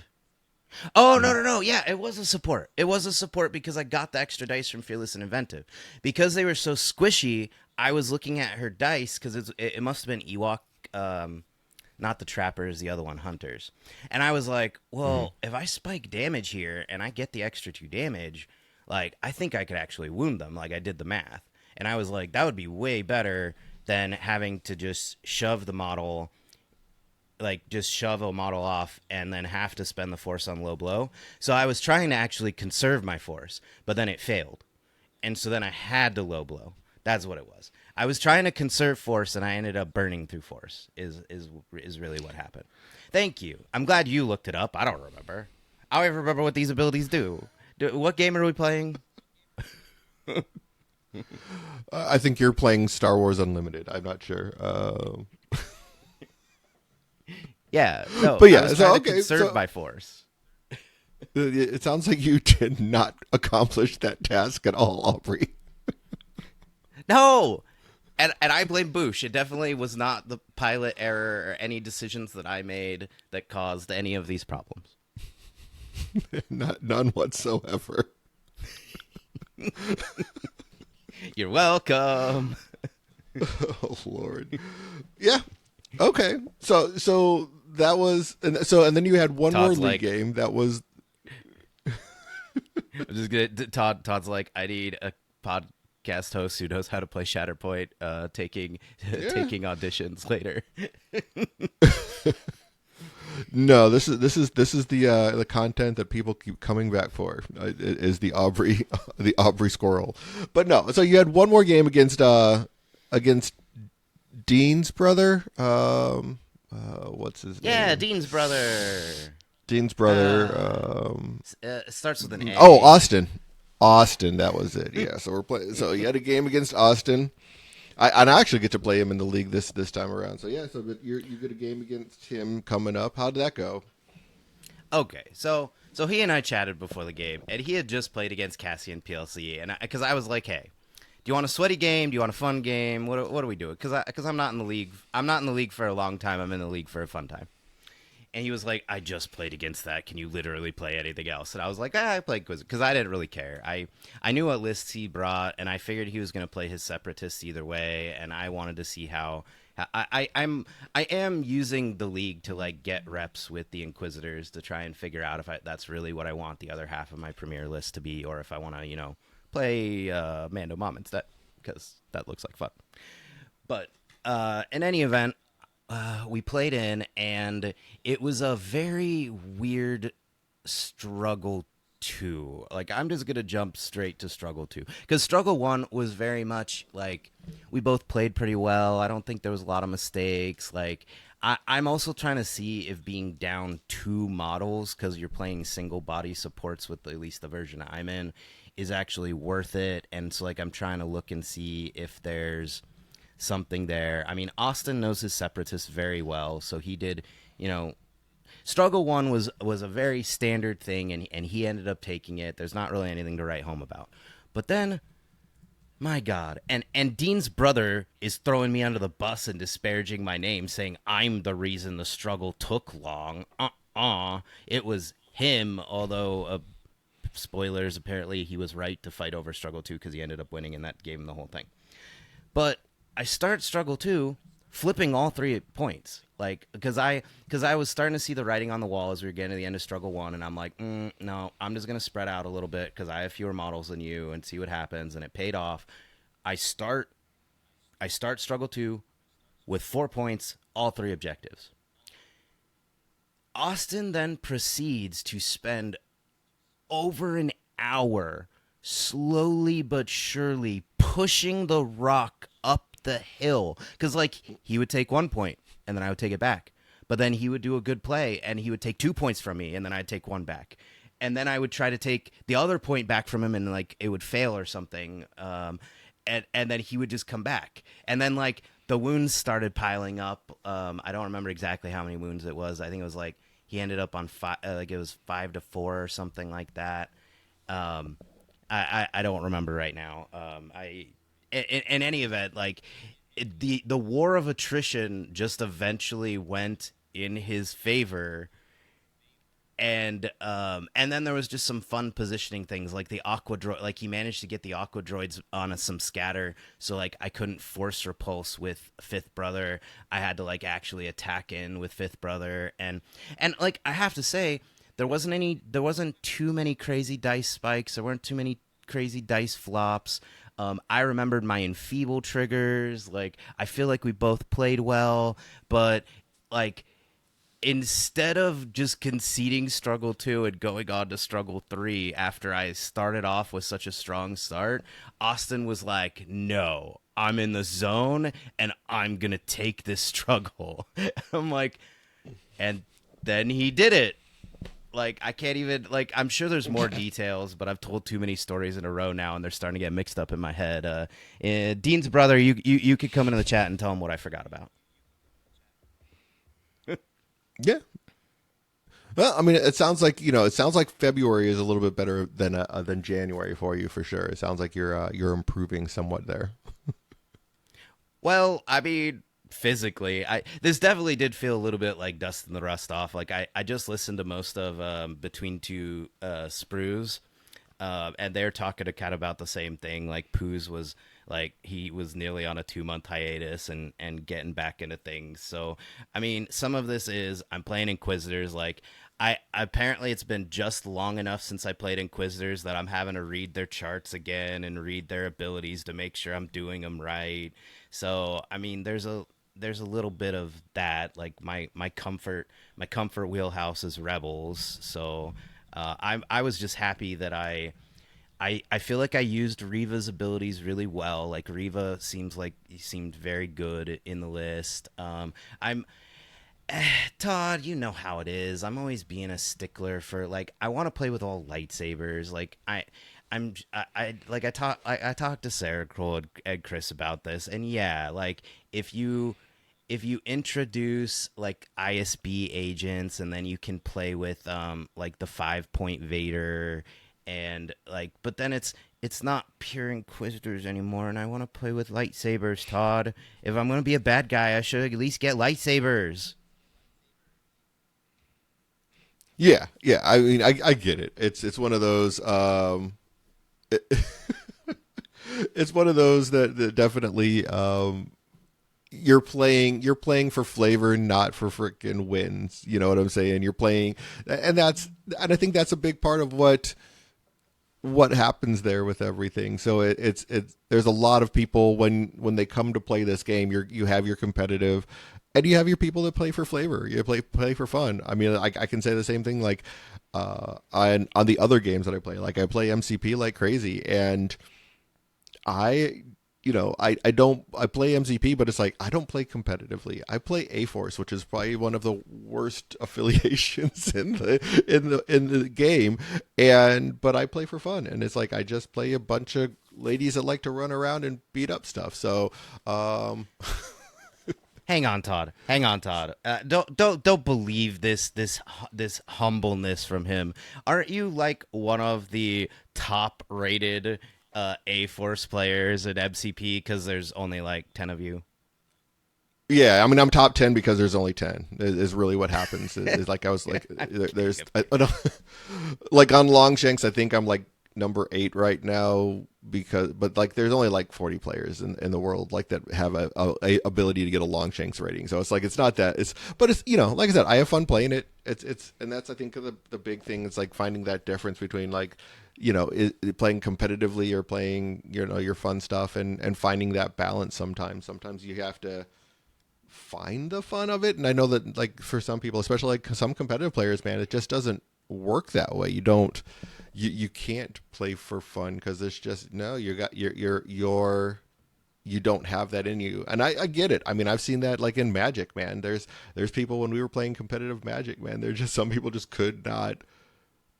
S2: Oh no! Yeah, it was a support. It was a support because I got the extra dice from Fearless and Inventive. Because they were so squishy, I was looking at her dice because it must have been Ewok, not the Trappers, the other one, Hunters. And I was like, well, if I spike damage here and I get the extra 2 damage, like I think I could actually wound them. Like I did the math, and I was like, that would be way better than having to just shove the model. Like just shove a model off and then have to spend the force on low blow. So I was trying to actually conserve my force, but then it failed. And so then I had to low blow. That's what it was. I was trying to conserve force and I ended up burning through force is really what happened. Thank you. I'm glad you looked it up. I don't remember. I don't even remember what these abilities do. What game are we playing?
S1: I think you're playing Star Wars Unlimited. I'm not sure.
S2: Yeah, no,
S1: But
S2: I
S1: yeah,
S2: was
S1: so
S2: trying to
S1: okay,
S2: conserve
S1: so
S2: my force.
S1: it sounds like you did not accomplish that task at all, Aubrey.
S2: No, and I blame Boosh. It definitely was not the pilot error or any decisions that I made that caused any of these problems.
S1: None whatsoever.
S2: You're welcome.
S1: Oh Lord. Yeah. Okay. So that was and then you had one more
S2: Todd's
S1: league
S2: like,
S1: game that was
S2: I'm just gonna. Todd's like, I need a podcast host who knows how to play Shatterpoint. Taking
S1: yeah.
S2: taking auditions later.
S1: No, this is the content that people keep coming back for. Is the Aubrey the Aubrey squirrel. But no, so you had one more game against Dean's brother. What's his
S2: Yeah,
S1: name?
S2: Dean's brother.
S1: Dean's brother.
S2: Starts with an
S1: Oh,
S2: A.
S1: Austin. Austin, that was it. Yeah. So we're playing. So you had a game against Austin. I actually get to play him in the league this time around. So yeah. So you get a game against him coming up. How did that go?
S2: Okay, so he and I chatted before the game, and he had just played against Cassian PLC, and because I was like, hey, do you want a sweaty game? Do you want a fun game? What do we do? Because I'm not in the league. I'm not in the league for a long time. I'm in the league for a fun time. And he was like, I just played against that. Can you literally play anything else? And I was like, I played Quiz because I didn't really care. I knew what lists he brought, and I figured he was going to play his separatists either way. And I wanted to see how I am using the league to like get reps with the Inquisitors to try and figure out if that's really what I want the other half of my premier list to be, or if I want to play Mando Mom instead because that looks like fun. But in any event, we played in, and it was a very weird struggle 2. Like, I'm just going to jump straight to struggle 2. Because struggle 1 was very much like we both played pretty well. I don't think there was a lot of mistakes. Like, I'm also trying to see if being down 2 models, because you're playing single body supports with at least the version I'm in, is actually worth it. And so, like, I'm trying to look and see if there's something there. I mean, Austin knows his separatists very well, so he did, struggle 1 was a very standard thing, and he ended up taking it. There's not really anything to write home about. But then, my God, and Dean's brother is throwing me under the bus and disparaging my name, saying I'm the reason the struggle took long. It was him, although spoilers, apparently he was right to fight over struggle 2 because he ended up winning, and that gave him the whole thing. But I start struggle 2, flipping all 3 points, like because I was starting to see the writing on the wall as we were getting to the end of struggle 1, and I'm like, no, I'm just gonna spread out a little bit because I have fewer models than you and see what happens, and it paid off. I start struggle 2 with 4 points, all 3 objectives. Austin then proceeds to spend over an hour slowly but surely pushing the rock up the hill, because like he would take 1 point and then I would take it back, but then he would do a good play and he would take 2 points from me and then I'd take 1 back, and then I would try to take the other point back from him and like it would fail or something, and then he would just come back, and then like the wounds started piling up. I don't remember exactly how many wounds it was. I think it was like he ended up on 5, like it was 5-4 or something like that. I don't remember right now. In any event, like the war of attrition just eventually went in his favor, and then there was just some fun positioning things like the aqua droid. Like he managed to get the aqua droids on some scatter, so like I couldn't force repulse with Fifth Brother. I had to like actually attack in with Fifth Brother, and like I have to say, there wasn't too many crazy dice spikes. There weren't too many crazy dice flops. I remembered my enfeeble triggers. Like I feel like we both played well, but like instead of just conceding struggle 2 and going on to struggle 3 after I started off with such a strong start, Austin was like, no, I'm in the zone and I'm gonna take this struggle. I'm like, and then he did it. Like I can't even, like, I'm sure there's more details, but I've told too many stories in a row now and they're starting to get mixed up in my head. Dean's brother, you could come into the chat and tell him what I forgot about.
S1: Yeah. Well, I mean, it sounds like it sounds like February is a little bit better than January for you for sure. It sounds like you're improving somewhat there.
S2: Well, I mean, physically, I this definitely did feel a little bit like dusting the rust off. Like I just listened to most of Between Two Sprues, and they're talking to kind of about the same thing. Like Poos was like he was nearly on a 2 month hiatus and getting back into things. So I mean, some of this is I'm playing Inquisitors. Like I apparently it's been just long enough since I played Inquisitors that I'm having to read their charts again and read their abilities to make sure I'm doing them right. So I mean, there's a little bit of that. Like my comfort wheelhouse is Rebels. So I was just happy that I feel like I used Riva's abilities really well. Like Riva seems like he seemed very good in the list. I'm Todd, you know how it is. I'm always being a stickler for like I want to play with all lightsabers. Like I talked to Sarah Kroll and Chris about this, and yeah, like if you if you introduce like ISB agents and then you can play with like the 5 point Vader and like but then it's not pure Inquisitors anymore and I want to play with lightsabers, Todd. If I'm going to be a bad guy, I should at least get lightsabers.
S1: Yeah, yeah. I mean, I get it. It's one of those. It's one of those that definitely you're playing for flavor, not for freaking wins. You know what I'm saying? You're playing, and I think that's a big part of what happens there with everything. So it's there's a lot of people when they come to play this game, you have your competitive, and you have your people that play for flavor. You play for fun. I mean, I can say the same thing like on the other games that I play. Like I play MCP like crazy, and I I don't I play MCP, but it's like I don't play competitively. I play A Force, which is probably one of the worst affiliations in the game, and but I play for fun, and it's like I just play a bunch of ladies that like to run around and beat up stuff. So
S2: Hang on, Todd. Hang on, Todd. Don't believe this humbleness from him. Aren't you like one of the top rated A Force players at MCP because there's only like 10 of you?
S1: yeah, I mean I'm top 10 because there's only 10. Is really what happens. Is like I was like
S2: I'm kidding.
S1: there's
S2: I'm kidding.
S1: like on Longshanks, I think I'm like number 8 right now because but like there's only like 40 players in the world like that have a ability to get a Longshanks rating. So it's like it's not that it's but it's like I said, I have fun playing it. It's and that's I think the big thing is like finding that difference between like playing competitively or playing your fun stuff and finding that balance sometimes you have to find the fun of it. And I know that like for some people, especially like some competitive players, man, it just doesn't work that way. You can't play for fun because it's just no. You got you don't have that in you, and I get it. I mean, I've seen that like in Magic, man. There's people when we were playing competitive Magic, man. There's just some people just could not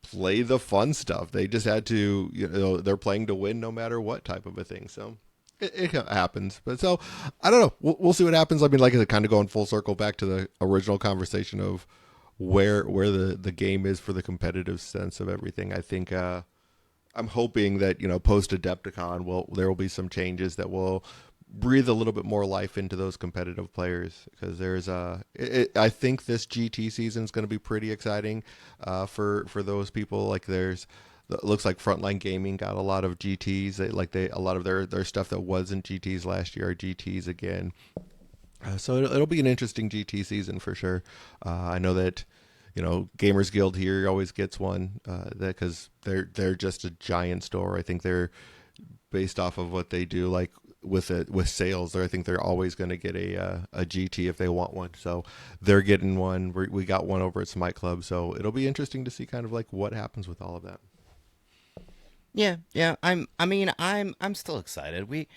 S1: play the fun stuff. They just had to, they're playing to win no matter what type of a thing. So it happens. But so I don't know. We'll see what happens. I mean, like I said, kind of going full circle back to the original conversation of where the game is for the competitive sense of everything. I think I'm hoping that post Adepticon there will be some changes that will breathe a little bit more life into those competitive players because I think this GT season is going to be pretty exciting for those people. Like it looks like Frontline Gaming got a lot of GTs. A lot of their stuff that wasn't GTs last year are GTs again. So it'll be an interesting GT season for sure. I know that Gamers Guild here always gets one that because they're just a giant store. I think they're based off of what they do, like with sales. I think they're always going to get a GT if they want one. So they're getting one. We got one over at Smite Club. So it'll be interesting to see kind of like what happens with all of that.
S2: Yeah, yeah. I'm still excited. We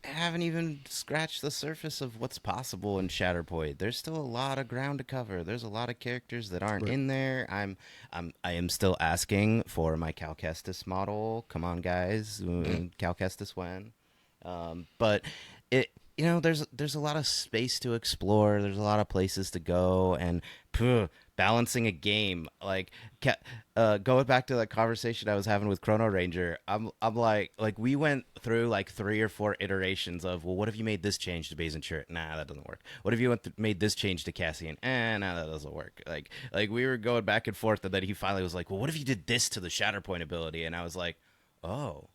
S2: haven't even scratched the surface of what's possible in Shatterpoint. There's still a lot of ground to cover. There's a lot of characters that aren't
S1: Right.
S2: in there. I am still asking for my Cal Kestis model. Come on, guys, Cal Kestis when? But it there's a lot of space to explore. There's a lot of places to go, and balancing a game going back to that conversation I was having with Chrono Ranger. I'm like we went through like 3 or 4 iterations of, well, what if you made this change to Bazenshire? Nah, that doesn't work. What if you made this change to Cassian? Nah, that doesn't work. Like we were going back and forth, and then he finally was like, well, what if you did this to the Shatterpoint ability? And I was like, oh.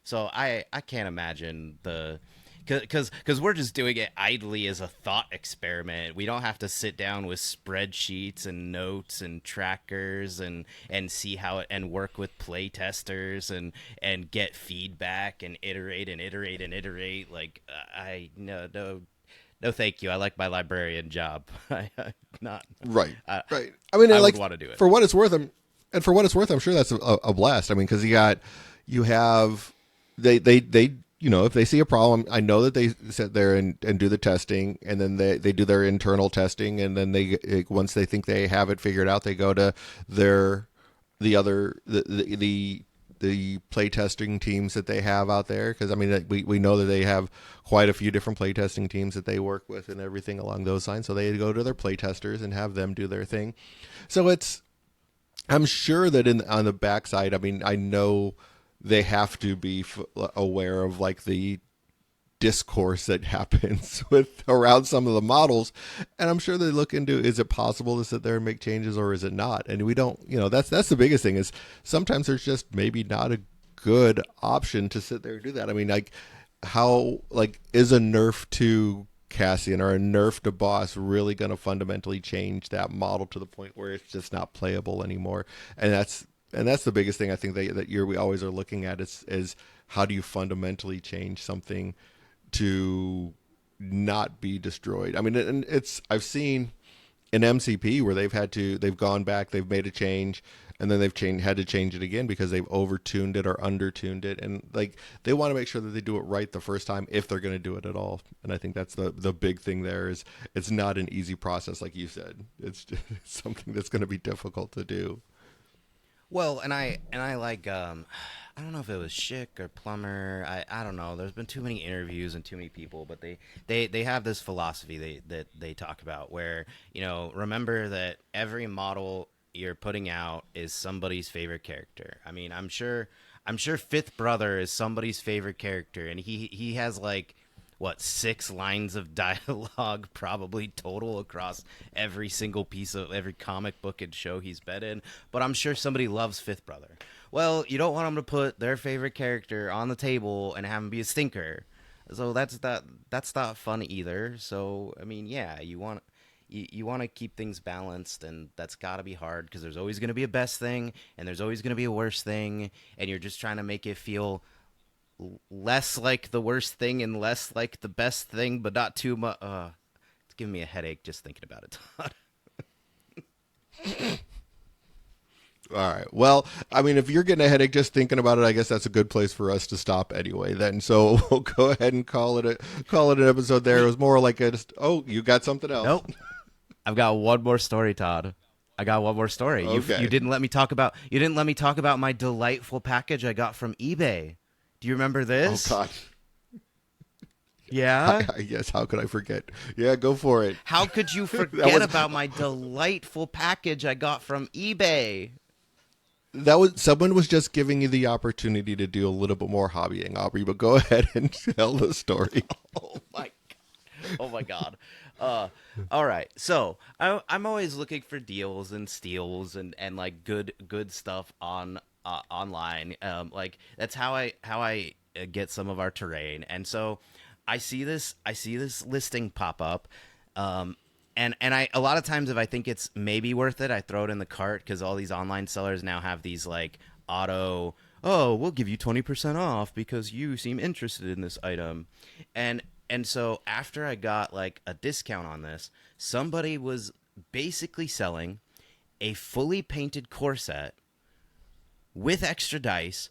S2: So I can't imagine the because we're just doing it idly as a thought experiment. We don't have to sit down with spreadsheets and notes and trackers and see how it and work with play testers and get feedback and iterate and iterate and iterate. Like I no thank you. I like my librarian job. I not
S1: Right,
S2: I,
S1: right. I mean,
S2: I would
S1: like
S2: want to do it.
S1: for what it's worth, I'm sure that's a blast. I mean, because you have they if they see a problem, I know that they sit there and do the testing, and then they do their internal testing, and then once they think they have it figured out, they go to the play testing teams that they have out there, because I mean we know that they have quite a few different play testing teams that they work with and everything along those lines. So they go to their play testers and have them do their thing. So I'm sure that on the backside, I mean, I know they have to be aware of like the discourse that happens with around some of the models, and I'm sure they look into, is it possible to sit there and make changes, or is it not? And we don't, that's the biggest thing, is sometimes there's just maybe not a good option to sit there and do that. I mean, like is a nerf to Cassian or a nerf to Boss really going to fundamentally change that model to the point where it's just not playable anymore? And that's the biggest thing I think that we always are looking at is how do you fundamentally change something to not be destroyed? I mean, and I've seen in MCP where they've gone back, they've made a change, and then they've had to change it again because they've overtuned it or undertuned it, and like they want to make sure that they do it right the first time if they're going to do it at all. And I think that's the big thing there, is it's not an easy process, like you said. It's just something that's going to be difficult to do.
S2: Well, and I like I don't know if it was Schick or Plummer. I don't know. There's been too many interviews and too many people, but they have this philosophy that they talk about where, remember that every model you're putting out is somebody's favorite character. I mean, I'm sure Fifth Brother is somebody's favorite character, and he has like what, 6 lines of dialogue probably total across every single piece of every comic book and show he's been in. But I'm sure somebody loves Fifth Brother. Well, you don't want them to put their favorite character on the table and have him be a stinker. So that's not fun either. So I mean, yeah, you want to keep things balanced, and that's got to be hard because there's always going to be a best thing and there's always going to be a worst thing, and you're just trying to make it feel less like the worst thing and less like the best thing, but not too much. It's giving me a headache just thinking about it, Todd.
S1: All right. Well, I mean, if you're getting a headache just thinking about it, I guess that's a good place for us to stop anyway. Then, so we'll go ahead and call it an episode there. It was more like you got something else.
S2: Nope. I've got one more story, Todd. I got one more story.
S1: Okay.
S2: You didn't let me talk about my delightful package I got from eBay. Do you remember this?
S1: Oh God.
S2: Yeah?
S1: Yes, how could I forget? Yeah, go for it.
S2: How could you forget about my delightful package I got from eBay?
S1: Someone was just giving you the opportunity to do a little bit more hobbying, Aubrey, but go ahead and tell the story.
S2: Oh my God. Oh my God. All right. So I'm always looking for deals and steals and like good stuff on online. Like that's how I get some of our terrain. And so I see this listing pop up. And I a lot of times if I think it's maybe worth it, I throw it in the cart because all these online sellers now have these like auto, oh, we'll give you 20% off because you seem interested in this item. And so after I got like a discount on this, somebody was basically selling a fully painted core set with extra dice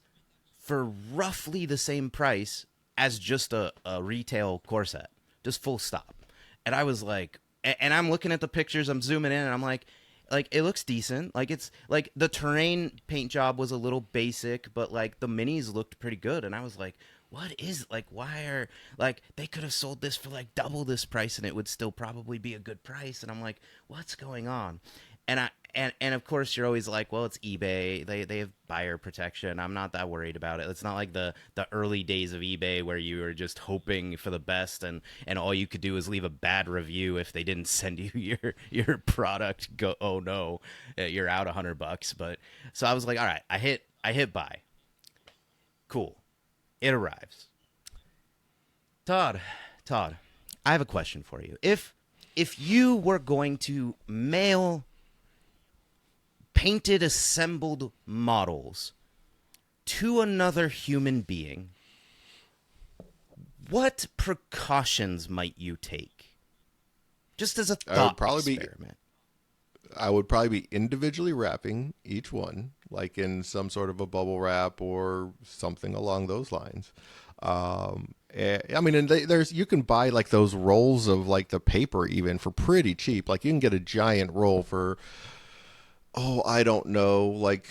S2: for roughly the same price as just a retail core set, just full stop. And I was like, and I'm looking at the pictures, I'm zooming in, and I'm like it looks decent. Like it's like the terrain paint job was a little basic, but like the minis looked pretty good. And I was like, what is like why are like they could have sold this for like double this price and it would still probably be a good price, and I'm like, what's going on? And of course you're always like, well, it's eBay, they have buyer protection, I'm not that worried about it. It's not like the early days of eBay where you were just hoping for the best, and all you could do is leave a bad review if they didn't send you your product. Go, oh no, you're out $100. But so I was like, all right, I hit buy. Cool. It arrives. Todd, I have a question for you. If you were going to mail painted assembled models to another human being, what precautions might you take? Just as a thought experiment.
S1: I would probably be individually wrapping each one, like in some sort of a bubble wrap or something along those lines. I mean, and there's you can buy like those rolls of like the paper even for pretty cheap. Like you can get a giant roll for, oh, I don't know, like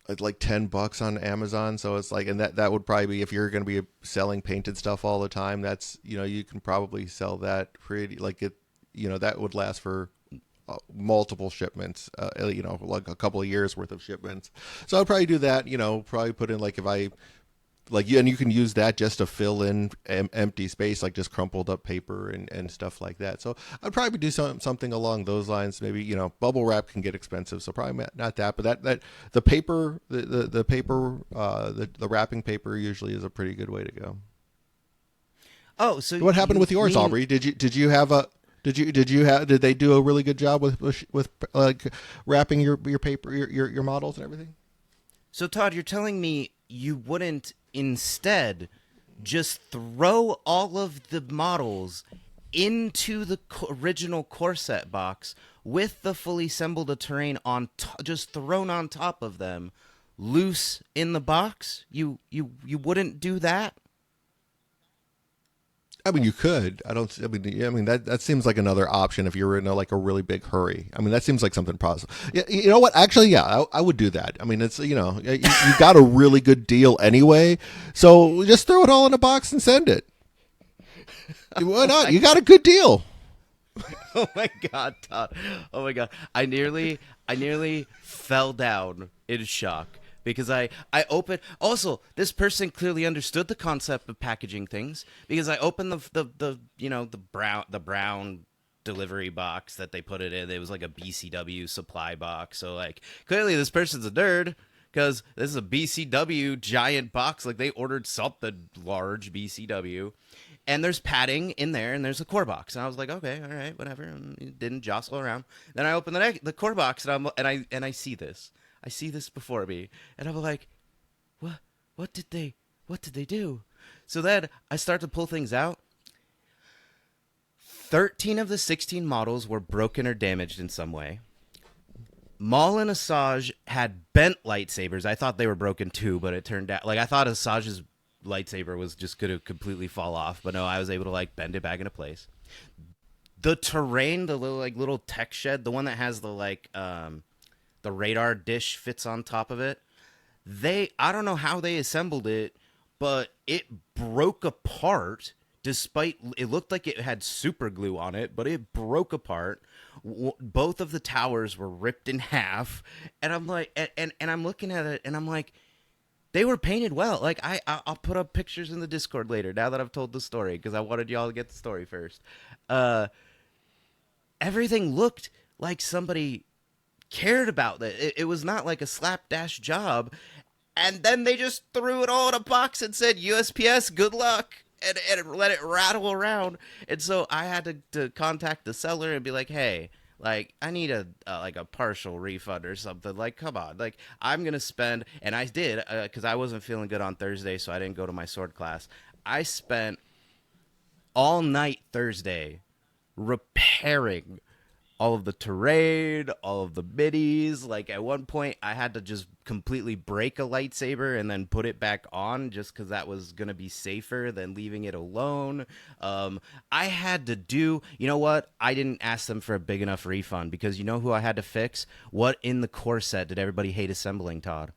S1: $10 on Amazon. So it's like, and that would probably be, if you're going to be selling painted stuff all the time, that's, you can probably sell that pretty, like it, that would last for multiple shipments, like a couple of years worth of shipments. So I'd probably do that, probably put in, like, if I, like, and you can use that just to fill in empty space, like just crumpled up paper and stuff like that. So I'd probably do something along those lines. Maybe, bubble wrap can get expensive, so probably not that. But that the paper, the paper, the wrapping paper usually is a pretty good way to go.
S2: Oh, so
S1: what happened with yours, Aubrey? Did they do a really good job with like wrapping your paper, your models and everything?
S2: So Todd, you're telling me you wouldn't instead just throw all of the models into the original core set box with the fully assembled terrain just thrown on top of them, loose in the box? You wouldn't do that?
S1: I mean, you could. I mean that seems like another option if you were in a really big hurry. I mean, that seems like something possible. Yeah, you know what? Actually, yeah, I would do that. I mean, it's you got a really good deal anyway, so just throw it all in a box and send it. Why not? You got a good deal.
S2: Oh my God, Todd! Oh my God! I nearly fell down in shock. Because I opened. Also, this person clearly understood the concept of packaging things, because I opened the brown delivery box that they put it in. It was like a BCW supply box. So like clearly this person's a nerd, because this is a BCW giant box. Like they ordered something large BCW, and there's padding in there, and there's a core box. And I was like, okay, all right, whatever. And it didn't jostle around. Then I open the core box, and I see this. I see this before me, and I'm like, what did they do? So then I start to pull things out. 13 of the 16 models were broken or damaged in some way. Maul and Asajj had bent lightsabers. I thought they were broken too, but it turned out, like, I thought Asajj's lightsaber was just going to completely fall off, but no, I was able to bend it back into place. The terrain, the little tech shed, the one that has the radar dish fits on top of it. I don't know how they assembled it, but it broke apart. Despite it looked like it had super glue on it, but it broke apart. Both of the towers were ripped in half, and I'm like, and I'm looking at it, and I'm like, they were painted well. Like I'll put up pictures in the Discord later, now that I've told the story, because I wanted y'all to get the story first. Everything looked like somebody cared about it. It was not like a slapdash job. And then they just threw it all in a box and said, USPS, good luck, and let it rattle around. And so I had to contact the seller and be like, hey, like, I need a partial refund or something. Like, come on. Like, I'm going to spend, and I did, because I wasn't feeling good on Thursday, so I didn't go to my sword class. I spent all night Thursday repairing all of the terrain, all of the middies. Like, at one point, I had to just completely break a lightsaber and then put it back on, just because that was going to be safer than leaving it alone. I had to do, you know what? I didn't ask them for a big enough refund, because you know who I had to fix? What in the core set did everybody hate assembling, Todd?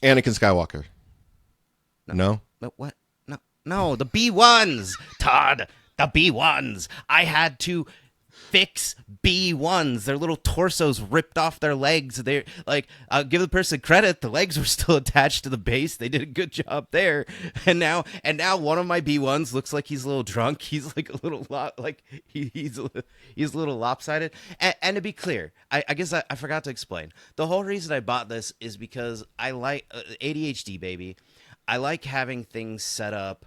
S1: Anakin Skywalker.
S2: No,
S1: No.
S2: no, what? No, no, the B1s, Todd. The B1s. I had to fix B1s. Their little torsos ripped off their legs. They're like, I'll give the person credit. The legs were still attached to the base. They did a good job there. And now one of my B1s looks like he's a little drunk. He's like a little like he's a little lopsided. And to be clear, I guess I forgot to explain. The whole reason I bought this is because I like ADHD, baby. I like having things set up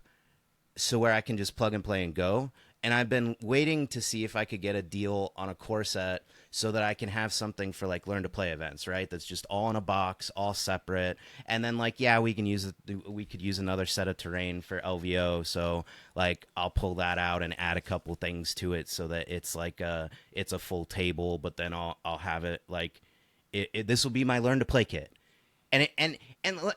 S2: so where I can just plug and play and go. And I've been waiting to see if I could get a deal on a core set so that I can have something for like learn to play events, right? That's just all in a box, all separate. And then like, yeah, we could use another set of terrain for LVO. So like I'll pull that out and add a couple things to it so that it's like it's a full table, but then I'll have it like this will be my learn to play kit. And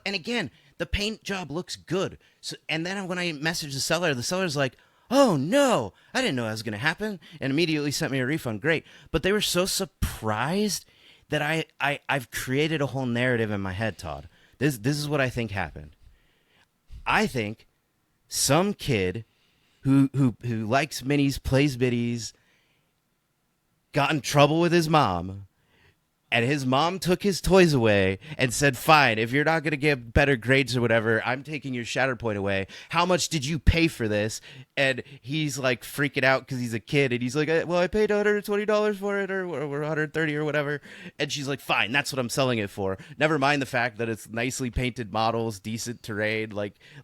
S2: again, the paint job looks good. So and then when I messaged the seller's like, "Oh no, I didn't know that was going to happen," and immediately sent me a refund. Great, but they were so surprised that I've created a whole narrative in my head, Todd. This is what I think happened. I think some kid who likes minis, plays minis, got in trouble with his mom. And his mom took his toys away and said, "Fine, if you're not going to get better grades or whatever, I'm taking your Shatterpoint away. How much did you pay for this?" And he's like freaking out because he's a kid. And he's like, "Well, I paid $120 for it or $130 or whatever." And she's like, "Fine, that's what I'm selling it for. Never mind the fact that it's nicely painted models, decent terrain,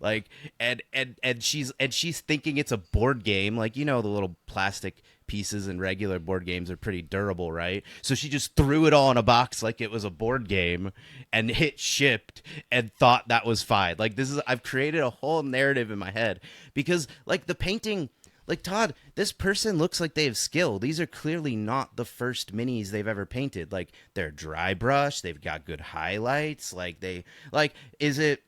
S2: and she's thinking it's a board game. Like, the little plastic pieces in regular board games are pretty durable, right? So she just threw it all in a box like it was a board game and hit shipped and thought that was fine. Like I've created a whole narrative in my head because like the painting, like Todd, this person looks like they have skill. These are clearly not the first minis they've ever painted. Like they're dry brush, they've got good highlights. Is it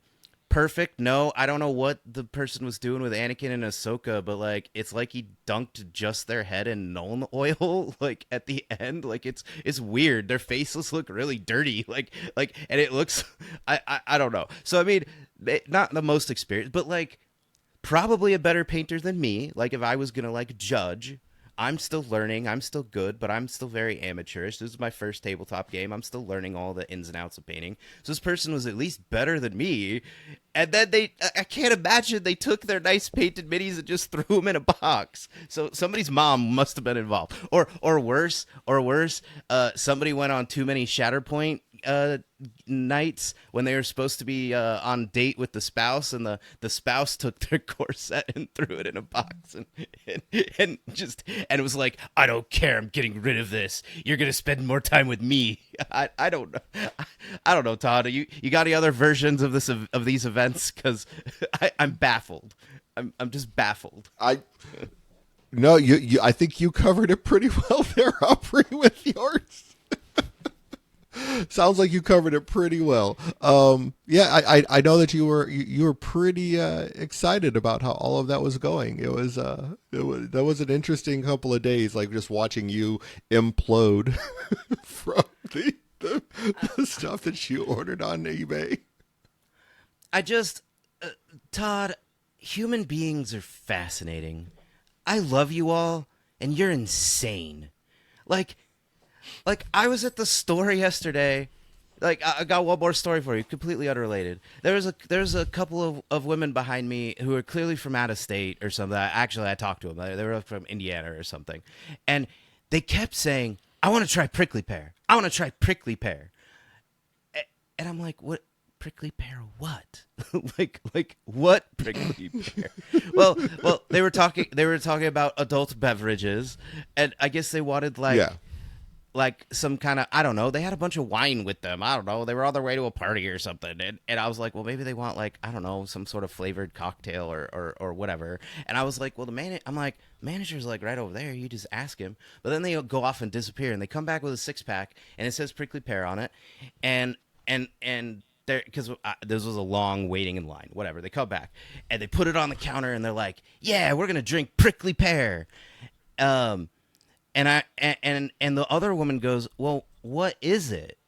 S2: perfect? No, I don't know what the person was doing with Anakin and Ahsoka, but like it's like he dunked just their head in Nuln oil like at the end. Like it's weird. Their faces look really dirty. And it looks I don't know. So I mean, not the most experienced, but like probably a better painter than me. Like if I was gonna like judge, I'm still learning. I'm still good, but I'm still very amateurish. This is my first tabletop game. I'm still learning all the ins and outs of painting. So this person was at least better than me. And then I can't imagine they took their nice painted minis and just threw them in a box. So somebody's mom must have been involved. Or worse, somebody went on too many Shatterpoint nights when they were supposed to be on date with the spouse, and the spouse took their corset and threw it in a box and it was like, "I don't care, I'm getting rid of this, you're gonna spend more time with me." I don't know. I don't know, Todd. You got any other versions of these events? Because I'm baffled. I'm just baffled.
S1: No, you I think you covered it pretty well there, Aubrey, with yours. Sounds like you covered it pretty well. Yeah, I know that you were pretty excited about how all of that was going. That was an interesting couple of days, like just watching you implode from the stuff that you ordered on eBay.
S2: Todd, human beings are fascinating. I love you all, and you're insane. Like I was at the store yesterday. Like I got one more story for you, completely unrelated. There's a couple of women behind me who are clearly from out of state or something. Actually, I talked to them. They were from Indiana or something, and they kept saying, "I want to try prickly pear. I want to try prickly pear." And I'm like, "What prickly pear? What? like what prickly pear?" Well, they were talking about adult beverages, and I guess they wanted like some kind of, I don't know, they had a bunch of wine with them. I don't know. They were on their way to a party or something. And I was like, well, maybe they want like, I don't know, some sort of flavored cocktail or whatever. And I was like, well, I'm like, manager's like right over there. You just ask him. But then they go off and disappear, and they come back with a 6-pack and it says prickly pear on it. And there, because this was a long waiting in line, whatever. They come back and they put it on the counter and they're like, yeah, we're going to drink prickly pear. And the other woman goes, well, what is it?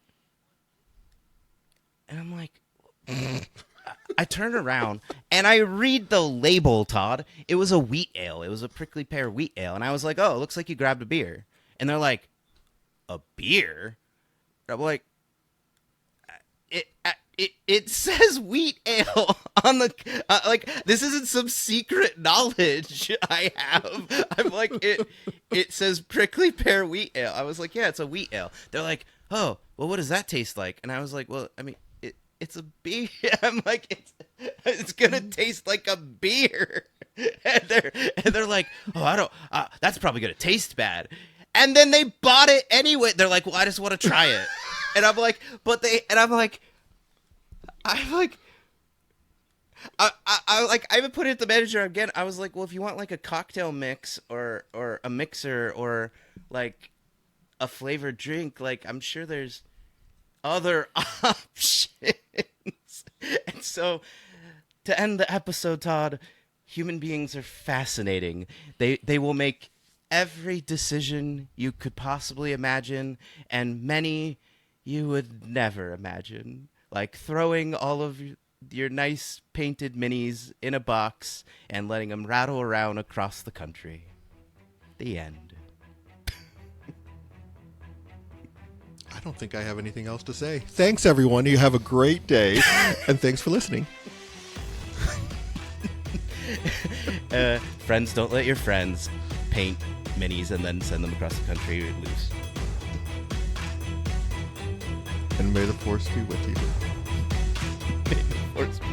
S2: And I'm like, I turn around and I read the label, Todd. It was a wheat ale. It was a prickly pear wheat ale. And I was like, oh, it looks like you grabbed a beer. And they're like, a beer? And I'm like, it says wheat ale on the like this isn't some secret knowledge I have. I'm like it says prickly pear wheat ale. I was like, yeah, it's a wheat ale. They're like, oh, well, what does that taste like? And I was like, well, I mean, it's a beer. I'm like, it's gonna taste like a beer. And they're like, oh, I don't. That's probably gonna taste bad. And then they bought it anyway. They're like, well, I just want to try it. And I'm like, I even put it to the manager again. I was like, well, if you want like a cocktail mix or a mixer or like a flavored drink, like I'm sure there's other options. And so to end the episode, Todd, human beings are fascinating. They will make every decision you could possibly imagine, and many you would never imagine. Like throwing all of your nice painted minis in a box and letting them rattle around across the country. The end.
S1: I don't think I have anything else to say. Thanks, everyone. You have a great day, and thanks for listening.
S2: Friends, don't let your friends paint minis and then send them across the country loose.
S1: And may the force be with you.
S2: May the force be